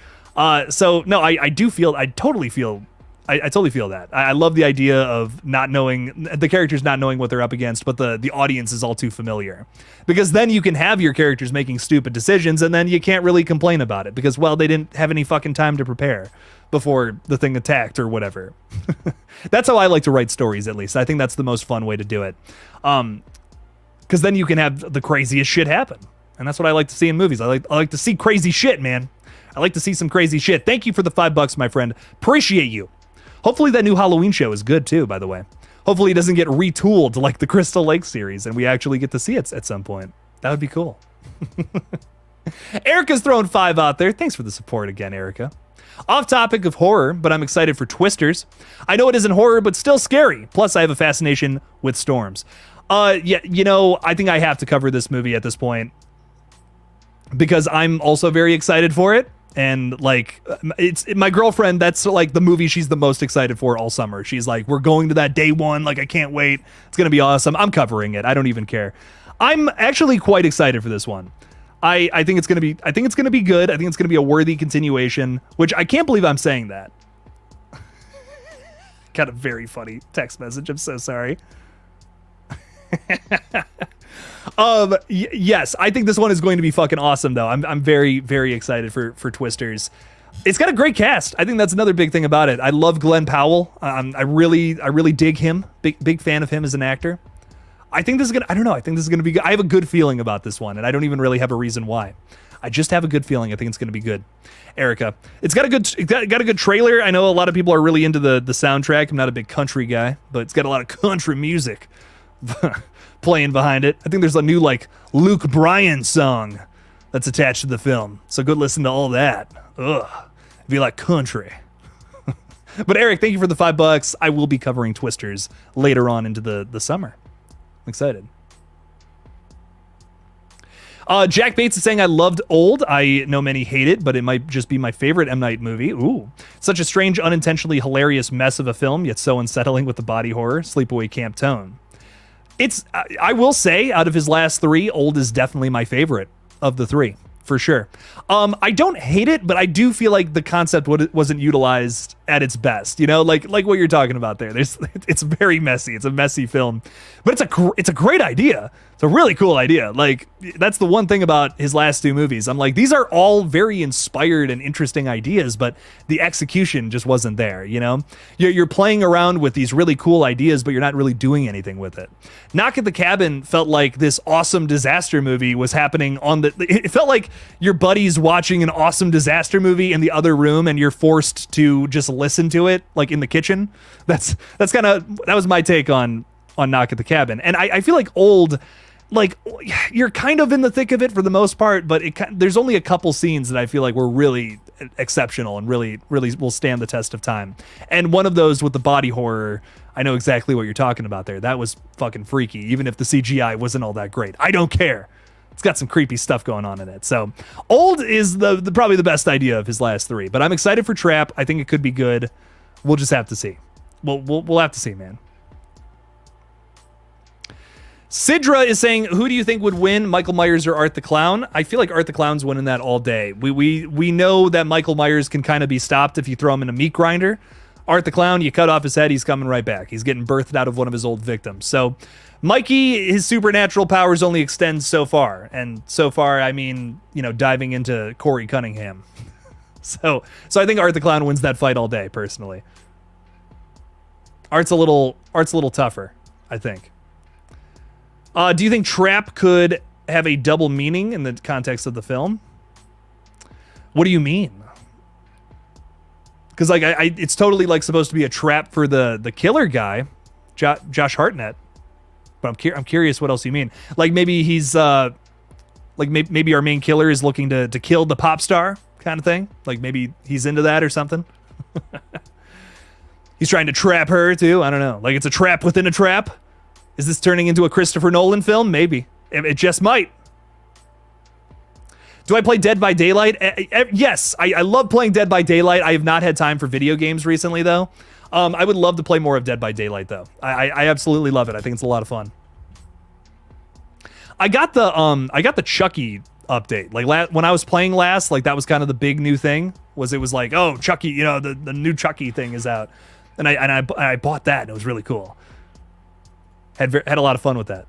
So no, I totally feel that. I love the idea of not knowing, the characters not knowing what they're up against, but the audience is all too familiar. Because then you can have your characters making stupid decisions, and then you can't really complain about it, because, well, they didn't have any fucking time to prepare before the thing attacked or whatever. That's how I like to write stories, at least. I think that's the most fun way to do it. Because then you can have the craziest shit happen. And that's what I like to see in movies. I like to see crazy shit, man. I like to see some crazy shit. Thank you for the $5, my friend. Appreciate you. Hopefully that new Halloween show is good too, by the way. Hopefully it doesn't get retooled like the Crystal Lake series and we actually get to see it at some point. That would be cool. Erica's throwing 5 out there. Thanks for the support again, Erica. Off topic of horror, but I'm excited for Twisters. I know it isn't horror, but still scary. Plus, I have a fascination with storms. Yeah, you know, I think I have to cover this movie at this point because I'm also very excited for it. And like, it's my girlfriend, that's like the movie she's the most excited for all summer. She's like, we're going to that day one. Like, I can't wait. It's going to be awesome. I'm covering it. I don't even care. I'm actually quite excited for this one. I think it's going to be good. I think it's going to be a worthy continuation, which I can't believe I'm saying that. Got a very funny text message. I'm so sorry. Yes, I think this one is going to be fucking awesome though. I'm very, very excited for Twisters. It's got a great cast. I think that's another big thing about it. I love Glenn Powell. I really dig him. Big fan of him as an actor. I think this is gonna be good. I have a good feeling about this one, and I don't even really have a reason why. I just have a good feeling. I think it's gonna be good. Erica, it's got a good trailer. I know a lot of people are really into the soundtrack. I'm not a big country guy, but it's got a lot of country music playing behind it. I think there's a new like Luke Bryan song that's attached to the film. So go listen to all that. Ugh. If you like country. But Eric, thank you for the $5. I will be covering Twisters later on into the summer. I'm excited. Jack Bates is saying, I loved Old. I know many hate it, but it might just be my favorite M. Night movie. Ooh. Such a strange, unintentionally hilarious mess of a film, yet so unsettling with the body horror, sleepaway camp tone. I will say, out of his last three, Old is definitely my favorite of the three, for sure. I don't hate it, but I do feel like the concept wasn't utilized at its best. You know, like what you're talking about there. It's very messy. It's a messy film, but it's a great idea. It's a really cool idea. Like, that's the one thing about his last two movies. I'm like, these are all very inspired and interesting ideas, but the execution just wasn't there, you know? You're playing around with these really cool ideas, but you're not really doing anything with it. Knock at the Cabin felt like this awesome disaster movie was happening it felt like your buddy's watching an awesome disaster movie in the other room and you're forced to just listen to it, like in the kitchen. That was my take on Knock at the Cabin. And I feel like Old, like, you're kind of in the thick of it for the most part, but there's only a couple scenes that I feel like were really exceptional and really will stand the test of time. And one of those with the body horror, I know exactly what you're talking about there. That was fucking freaky, even if the CGI wasn't all that great. I don't care. It's got some creepy stuff going on in it. So Old is the probably the best idea of his last three, but I'm excited for Trap. I think it could be good. We'll just have to see. We'll have to see, man. Sidra is saying, who do you think would win, Michael Myers or Art the Clown? I feel like Art the Clown's winning that all day. We know that Michael Myers can kind of be stopped if you throw him in a meat grinder. Art the Clown, you cut off his head, he's coming right back. He's getting birthed out of one of his old victims. So Mikey, his supernatural powers only extend so far. And so far, I mean, you know, diving into Corey Cunningham. So I think Art the Clown wins that fight all day, personally. Art's a little tougher, I think. Do you think Trap could have a double meaning in the context of the film? What do you mean? Because like it's totally like supposed to be a trap for the killer guy, Josh Hartnett. But I'm curious what else you mean. Like maybe he's maybe our main killer is looking to kill the pop star kind of thing. Like maybe he's into that or something. He's trying to trap her too. I don't know. Like it's a trap within a trap. Is this turning into a Christopher Nolan film? Maybe. It just might. Do I play Dead by Daylight? Yes, I love playing Dead by Daylight. I have not had time for video games recently, though. I would love to play more of Dead by Daylight, though. I absolutely love it. I think it's a lot of fun. I got the Chucky update. Like when I was playing last, like that was kind of the big new thing. It was like, oh, Chucky, you know, the new Chucky thing is out, and I bought that, and it was really cool. Had a lot of fun with that.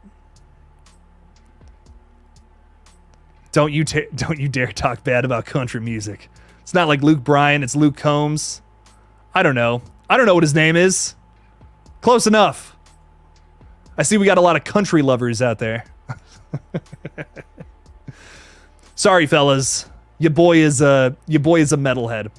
Don't you dare talk bad about country music. It's not like Luke Bryan, it's Luke Combs. I don't know what his name is. Close enough. I see we got a lot of country lovers out there. Sorry, fellas. Your boy is a metalhead.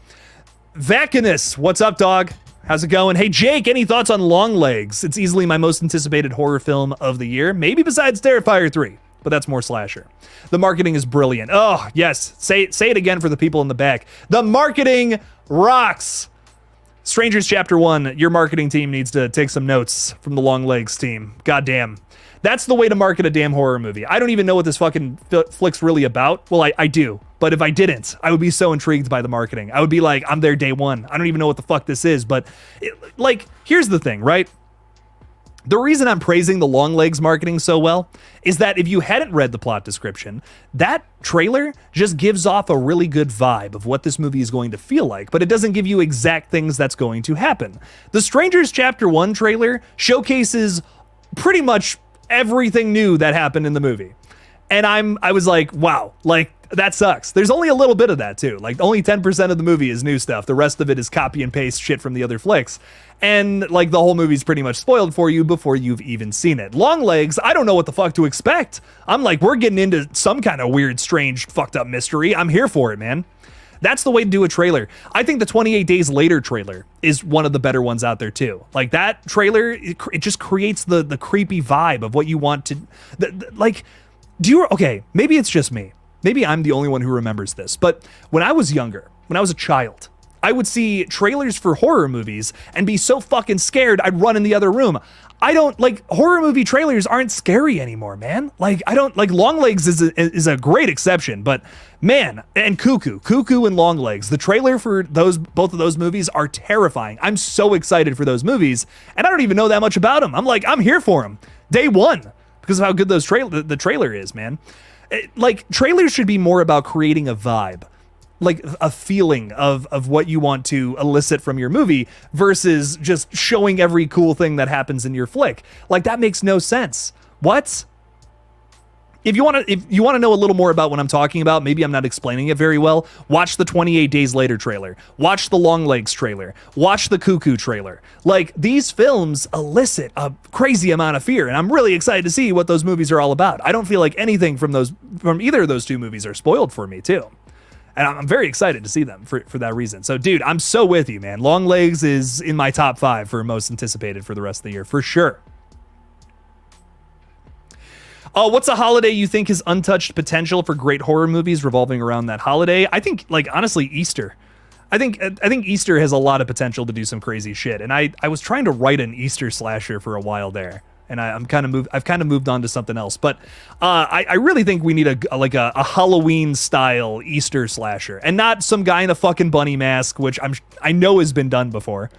Vacanus, what's up, dog? How's it going? Hey, Jake, any thoughts on Longlegs? It's easily my most anticipated horror film of the year, maybe besides Terrifier 3, but that's more slasher. The marketing is brilliant. Oh, yes. Say it again for the people in the back. The marketing rocks. Strangers Chapter 1, your marketing team needs to take some notes from the Longlegs team. Goddamn. That's the way to market a damn horror movie. I don't even know what this fucking flick's really about. Well, I do. But if I didn't, I would be so intrigued by the marketing. I would be like, I'm there day one. I don't even know what the fuck this is. But, here's the thing, right? The reason I'm praising the Longlegs marketing so well is that if you hadn't read the plot description, that trailer just gives off a really good vibe of what this movie is going to feel like, but it doesn't give you exact things that's going to happen. The Strangers Chapter 1 trailer showcases pretty much everything new that happened in the movie. And I was like, wow, like that sucks. There's only a little bit of that too. Like only 10% of the movie is new stuff. The rest of it is copy and paste shit from the other flicks. And like the whole movie's pretty much spoiled for you before you've even seen it. Longlegs, I don't know what the fuck to expect. I'm like, we're getting into some kind of weird, strange, fucked up mystery. I'm here for it, man. That's the way to do a trailer. I think the 28 Days Later trailer is one of the better ones out there too. Like that trailer, it just creates the creepy vibe of what you want to, okay, maybe it's just me, maybe I'm the only one who remembers this, but when I was younger, when I was a child, I would see trailers for horror movies and be so fucking scared I'd run in the other room. I don't like horror movie trailers aren't scary anymore, man. Like I don't like Longlegs is a great exception, but man, and Cuckoo and Longlegs, the trailer for both of those movies are terrifying. I'm so excited for those movies, and I don't even know that much about them. I'm here for them day one because of how good the trailer is, man. Like trailers should be more about creating a vibe, like a feeling of what you want to elicit from your movie versus just showing every cool thing that happens in your flick. Like that makes no sense. What? If you want to know a little more about what I'm talking about, maybe I'm not explaining it very well, watch the 28 Days Later trailer, watch the Longlegs trailer, watch the Cuckoo trailer. Like these films elicit a crazy amount of fear, and I'm really excited to see what those movies are all about. I don't feel like anything from either of those two movies are spoiled for me too. And I'm very excited to see them for that reason. So, dude, I'm so with you, man. Longlegs is in my top 5 for most anticipated for the rest of the year, for sure. What's a holiday you think has untouched potential for great horror movies revolving around that holiday? I think, like, honestly, Easter. I think Easter has a lot of potential to do some crazy shit. And I was trying to write an Easter slasher for a while there. And I've kind of moved on to something else, but I really think we need a Halloween style Easter slasher, and not some guy in a fucking bunny mask, which I know has been done before.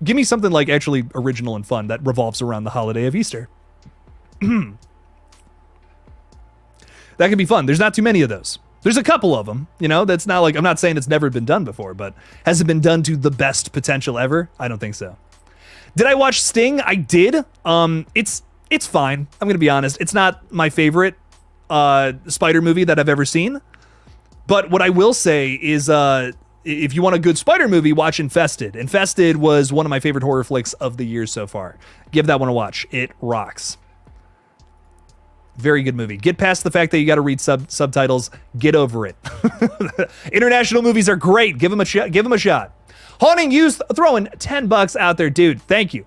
Give me something like actually original and fun that revolves around the holiday of Easter. That could be fun. There's not too many of those. There's a couple of them, you know. That's not like, I'm not saying it's never been done before, but has it been done to the best potential ever? I don't think so. Did I watch Sting? I did. It's fine. I'm gonna be honest. It's not my favorite Spider movie that I've ever seen. But what I will say is, if you want a good Spider movie, watch Infested. Infested was one of my favorite horror flicks of the year so far. Give that one a watch. It rocks. Very good movie. Get past the fact that you got to read subtitles. Get over it. International movies are great. Give them a shot. Give them a shot. Haunting Youth throwing $10 out there, dude. Thank you.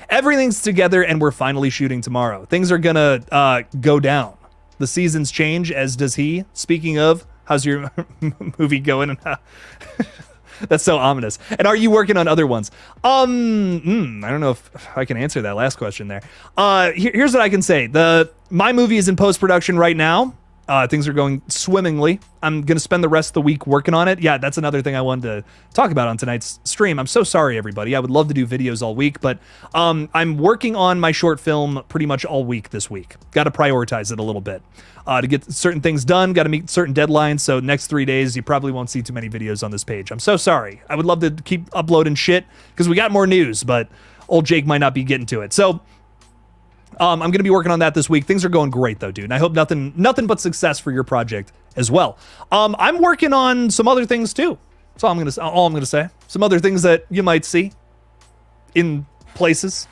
Everything's together and we're finally shooting tomorrow. Things are gonna go down. The seasons change, as does he. Speaking of, how's your movie going? That's so ominous. And are you working on other ones? I don't know if I can answer that last question there. Here's what I can say. My movie is in post-production right now. Things are going swimmingly. I'm going to spend the rest of the week working on it. Yeah, that's another thing I wanted to talk about on tonight's stream. I'm so sorry, everybody. I would love to do videos all week, but I'm working on my short film pretty much all week this week. Got to prioritize it a little bit. To get certain things done, got to meet certain deadlines, so next 3 days, you probably won't see too many videos on this page. I'm so sorry. I would love to keep uploading shit, because we got more news, but old Jake might not be getting to it. So I'm going to be working on that this week. Things are going great, though, dude. And I hope nothing but success for your project as well. I'm working on some other things, too. That's all I'm going to say. Some other things that you might see in places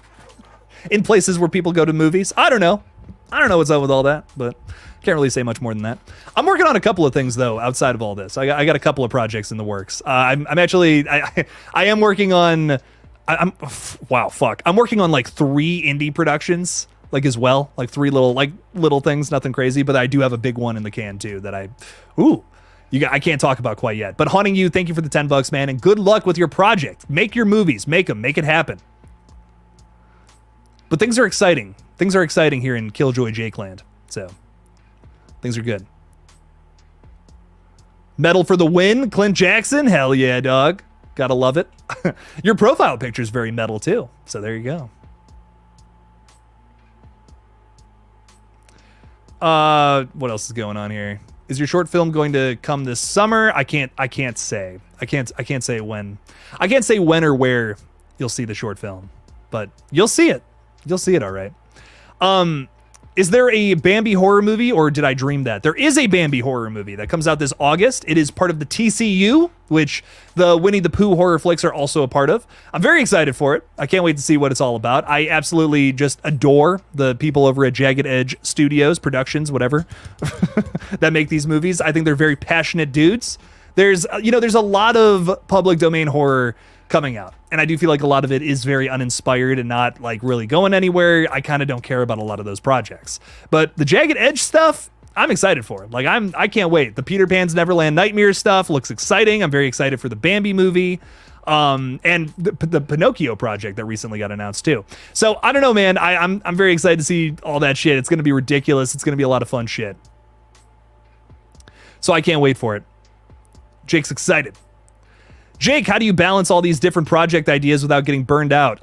where people go to movies. I don't know what's up with all that, but can't really say much more than that. I'm working on a couple of things, though, outside of all this. I got a couple of projects in the works. I'm working on... I'm working on like 3 indie productions, like as well, like 3 little things, nothing crazy, but I do have a big one in the can too that I can't talk about quite yet. But Haunting You, thank you for the $10, man, and good luck with your project. Make your movies, make it happen. But things are exciting. Things are exciting here in KillJoy Jake Land, so things are good. Medal for the win, Clint Jackson, hell yeah, dog. Gotta love it. Your profile picture is very metal too. So there you go. What else is going on here? Is your short film going to come this summer? I can't say. I can't say when. I can't say when or where you'll see the short film, but you'll see it. You'll see it, all right. Is there a Bambi horror movie, or did I dream that? There is a Bambi horror movie that comes out this August. It is part of the TCU, which the Winnie the Pooh horror flicks are also a part of. I'm very excited for it. I can't wait to see what it's all about. I absolutely just adore the people over at Jagged Edge Studios, Productions, whatever, that make these movies. I think they're very passionate dudes. There's a lot of public domain horror coming out, and I do feel like a lot of it is very uninspired and not like really going anywhere. I kind of don't care about a lot of those projects, but the Jagged Edge stuff, I'm excited for it. Like I can't wait. The Peter Pan's Neverland Nightmare stuff looks exciting. I'm very excited for the Bambi movie. And the Pinocchio project that recently got announced too. So I don't know, man. I'm very excited to see all that shit. It's going to be ridiculous. It's going to be a lot of fun shit. So I can't wait for it. Jake's excited. Jake, how do you balance all these different project ideas without getting burned out?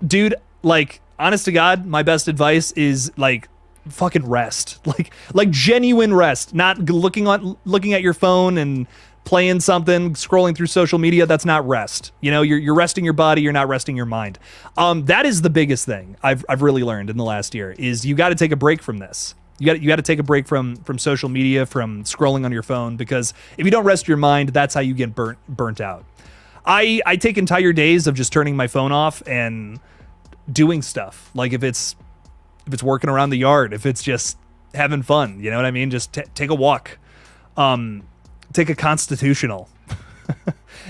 Dude, like, honest to God, my best advice is like fucking rest. Like genuine rest. Not looking at your phone and playing something, scrolling through social media. That's not rest. You know, you're resting your body, you're not resting your mind. That is the biggest thing I've really learned in the last year is you got to take a break from this. You got to take a break from social media, from scrolling on your phone, because if you don't rest your mind, that's how you get burnt out. I take entire days of just turning my phone off and doing stuff. Like if it's working around the yard, if it's just having fun, you know what I mean? Just take a walk. Take a constitutional.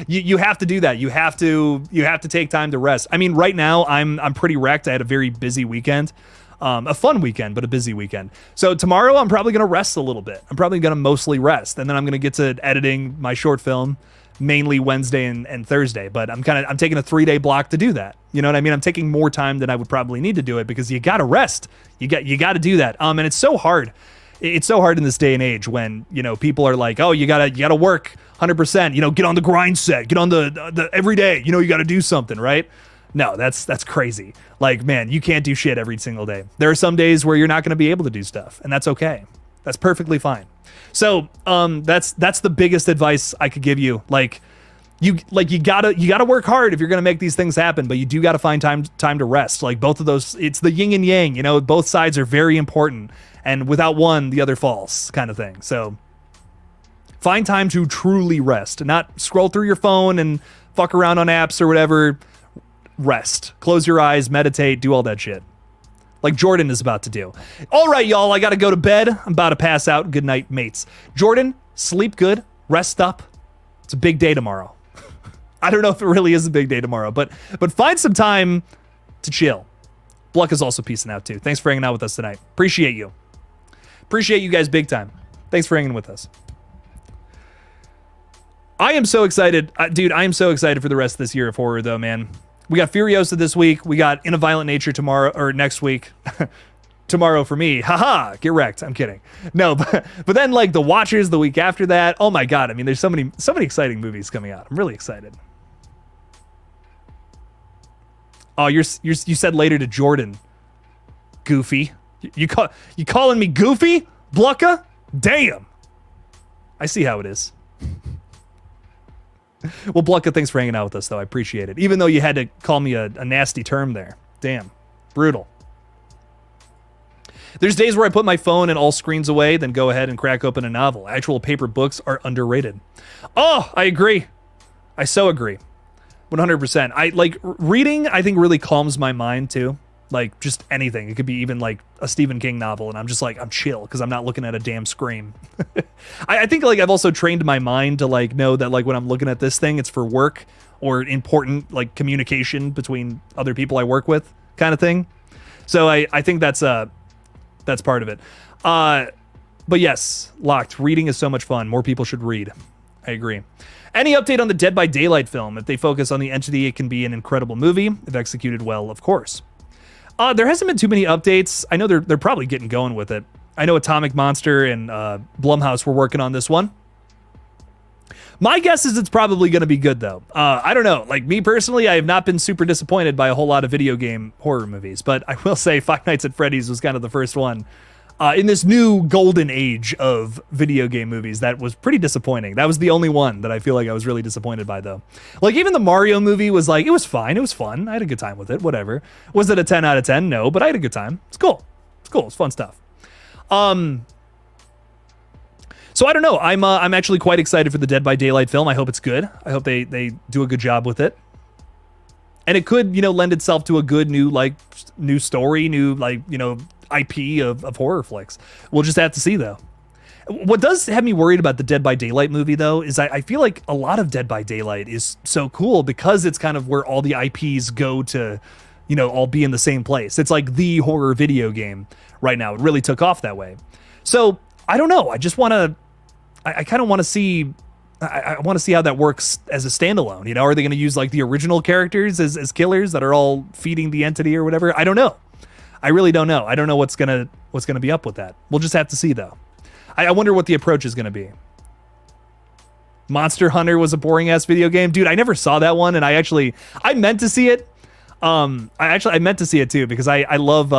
You have to do that. You have to take time to rest. I mean, right now I'm pretty wrecked. I had a very busy weekend, a fun weekend, but a busy weekend. So tomorrow I'm probably going to rest a little bit. I'm probably going to mostly rest. And then I'm going to get to editing my short film mainly Wednesday and Thursday, but I'm taking a 3-day block to do that. You know what I mean? I'm taking more time than I would probably need to do it because you got to rest. You got to do that. And it's so hard. It's so hard in this day and age when, you know, people are like, oh, you gotta work 100%, you know, get on the grind set, get on the every day, you know, you got to do something, right? No, that's crazy. Like, man, you can't do shit every single day. There are some days where you're not going to be able to do stuff, and that's okay. That's perfectly fine. So, that's the biggest advice I could give you. You gotta work hard if you're gonna make these things happen, but you do gotta find time to rest. Like both of those, it's the yin and yang, you know, both sides are very important, and without one, the other falls, kind of thing. So find time to truly rest, not scroll through your phone and fuck around on apps or whatever. Rest, close your eyes, meditate, do all that shit. Like Jordan is about to do. All right, y'all, I gotta go to bed. I'm about to pass out. Good night, mates. Jordan, sleep good, rest up. It's a big day tomorrow. I don't know if it really is a big day tomorrow, but find some time to chill. Bluck is also peacing out too. Thanks for hanging out with us tonight. Appreciate you. Appreciate you guys big time. Thanks for hanging with us. I am so excited. Dude, I am so excited for the rest of this year of horror though, man. We got Furiosa this week. We got In a Violent Nature tomorrow, or next week. Tomorrow for me. Haha, get wrecked. I'm kidding. No, but then like The Watchers the week after that. Oh my God. I mean, there's so many exciting movies coming out. I'm really excited. Oh, you said later to Jordan. Goofy. You calling me goofy? Blucka? Damn. I see how it is. Well, Blucka, thanks for hanging out with us, though. I appreciate it. Even though you had to call me a nasty term there. Damn. Brutal. There's days where I put my phone and all screens away, then go ahead and crack open a novel. Actual paper books are underrated. Oh, I agree. I so agree. 100%. I like reading, I think really calms my mind too. Like just anything. It could be even like a Stephen King novel and I'm just like, I'm chill because I'm not looking at a damn screen. I think like I've also trained my mind to like know that like when I'm looking at this thing, it's for work or important like communication between other people I work with kind of thing. So I think that's part of it. But yes, Locked. Reading is so much fun. More people should read. I agree. Any update on the Dead by Daylight film? If they focus on the entity, it can be an incredible movie. If executed well, of course. There hasn't been too many updates. I know they're probably getting going with it. I know Atomic Monster and Blumhouse were working on this one. My guess is it's probably going to be good, though. I don't know. Like, me personally, I have not been super disappointed by a whole lot of video game horror movies. But I will say Five Nights at Freddy's was kind of the first one in this new golden age of video game movies that was pretty disappointing. That was the only one that I feel like I was really disappointed by, though. Like, even the Mario movie was like, it was fine. It was fun. I had a good time with it. Whatever. Was it a 10 out of 10? No, but I had a good time. It's cool. It's cool. It's fun stuff. So I don't know. I'm actually quite excited for the Dead by Daylight film. I hope it's good. I hope they do a good job with it. And it could, you know, lend itself to a good new story, new IP of horror flicks. We'll just have to see though. What does have me worried about the Dead by Daylight movie though is I feel like a lot of Dead by Daylight is so cool because it's kind of where all the IPs go to, you know, all be in the same place. It's like the horror video game right now. It really took off that way. So I don't know. I just want to, I kind of want to see, I want to see how that works as a standalone. You know, are they going to use like the original characters as killers that are all feeding the entity or whatever? I don't know. I really don't know. I don't know what's gonna be up with that. We'll just have to see though. I wonder what the approach is gonna be. Monster Hunter was a boring ass video game, dude. I never saw that one, and I meant to see it. I meant to see it too because I love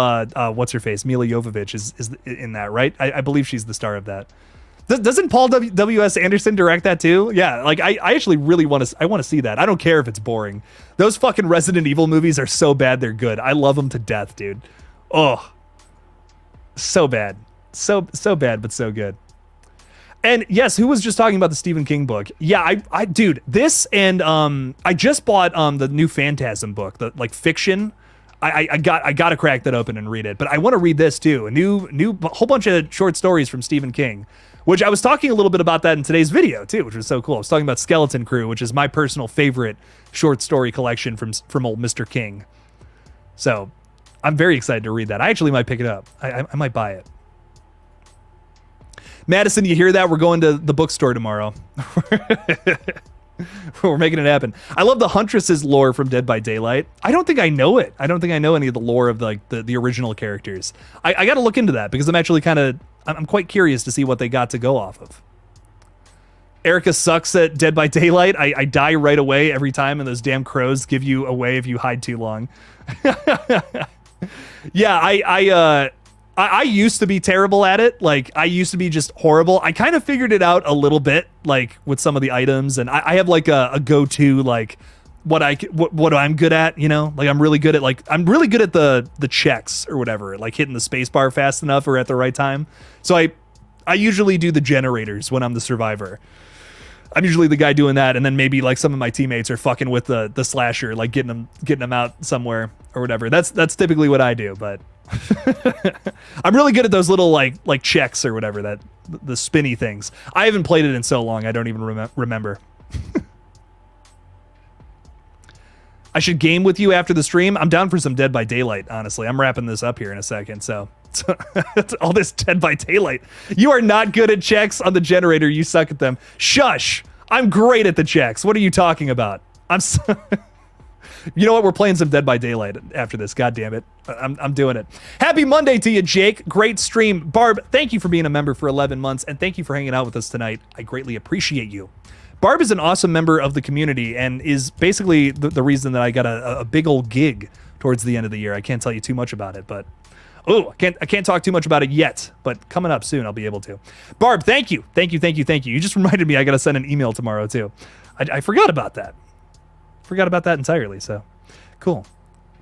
what's her face, Mila Jovovich is in that, right? I believe she's the star of that. Doesn't Paul W.S. Anderson direct that too? Yeah, like I actually really want to see that. I don't care if it's boring. Those fucking Resident Evil movies are so bad they're good. I love them to death, dude. Oh, so bad, so bad, but so good. And yes, who was just talking about the Stephen King book? Yeah, I dude, this and I just bought the new Phantasm book, the like fiction. I got to crack that open and read it, but I want to read this too. A new whole bunch of short stories from Stephen King, which I was talking a little bit about that in today's video too, which was so cool. I was talking about Skeleton Crew, which is my personal favorite short story collection from old Mr. King. So I'm very excited to read that. I actually might pick it up. I might buy it. Madison, you hear that? We're going to the bookstore tomorrow. We're making it happen. I love the Huntress's lore from Dead by Daylight. I don't think I know it. I don't think I know any of the lore of the original characters. I got to look into that because I'm actually I'm quite curious to see what they got to go off of. Erica sucks at Dead by Daylight. I die right away every time, and those damn crows give you away if you hide too long. Yeah, I used to be terrible at it. Like, I used to be just horrible. I kind of figured it out a little bit, like, with some of the items. And I have, like, a go-to, like, what I'm good at, you know? Like, I'm really good at the checks or whatever. Like, hitting the space bar fast enough or at the right time. So I usually do the generators when I'm the survivor. I'm usually the guy doing that. And then maybe, like, some of my teammates are fucking with the slasher, like, getting them out somewhere or whatever. That's typically what I do, but... I'm really good at those little like checks or whatever, that the spinny things. I haven't played it in so long I don't even remember. I should game with you after the stream. I'm down for some Dead by Daylight, honestly. I'm wrapping this up here in a second, so all this Dead by Daylight. You are not good at checks on the generator. You suck at them. Shush. I'm great at the checks. What are you talking about? You know what? We're playing some Dead by Daylight after this. God damn it. I'm doing it. Happy Monday to you, Jake. Great stream. Barb, thank you for being a member for 11 months, and thank you for hanging out with us tonight. I greatly appreciate you. Barb is an awesome member of the community and is basically the reason that I got a big old gig towards the end of the year. I can't tell you too much about it, but... Oh, I can't talk too much about it yet, but coming up soon, I'll be able to. Barb, thank you. Thank you. You just reminded me I got to send an email tomorrow, too. I forgot about that. Forgot about that entirely, so cool.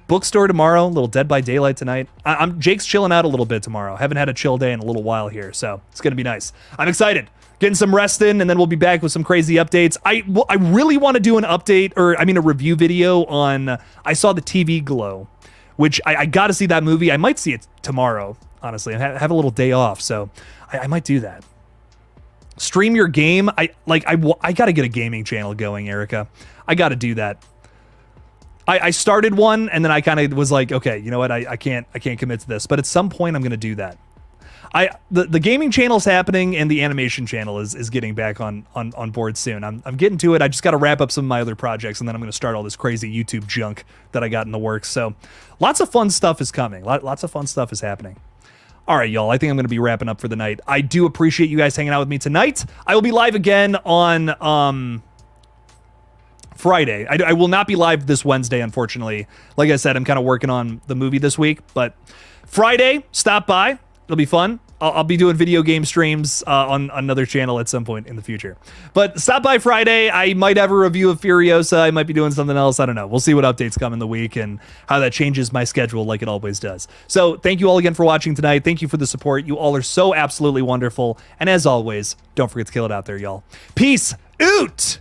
Bookstore tomorrow, a little Dead by Daylight tonight. Jake's chilling out a little bit tomorrow. Haven't had a chill day in a little while here, so it's gonna be nice. I'm excited. Getting some rest in, and then we'll be back with some crazy updates. I really want to do an update, or I mean a review video on, I saw the TV Glow, which I got to see that movie. I might see it tomorrow, honestly. I have a little day off, so I might do that. Stream your game. I got to get a gaming channel going, Erica. I got to do that. I started one, and then I kind of was like, okay, you know what? I can't commit to this, but at some point I'm going to do that. The gaming channel's happening, and the animation channel is getting back on board soon. I'm getting to it. I just got to wrap up some of my other projects, and then I'm going to start all this crazy YouTube junk that I got in the works. So lots of fun stuff is coming. Lots of fun stuff is happening. All right, y'all, I think I'm going to be wrapping up for the night. I do appreciate you guys hanging out with me tonight. I will be live again on Friday. I will not be live this Wednesday, unfortunately. Like I said, I'm kind of working on the movie this week, but Friday, stop by. It'll be fun. I'll be doing video game streams on another channel at some point in the future. But stop by Friday. I might have a review of Furiosa. I might be doing something else. I don't know. We'll see what updates come in the week and how that changes my schedule like it always does. So thank you all again for watching tonight. Thank you for the support. You all are so absolutely wonderful. And as always, don't forget to kill it out there, y'all. Peace out.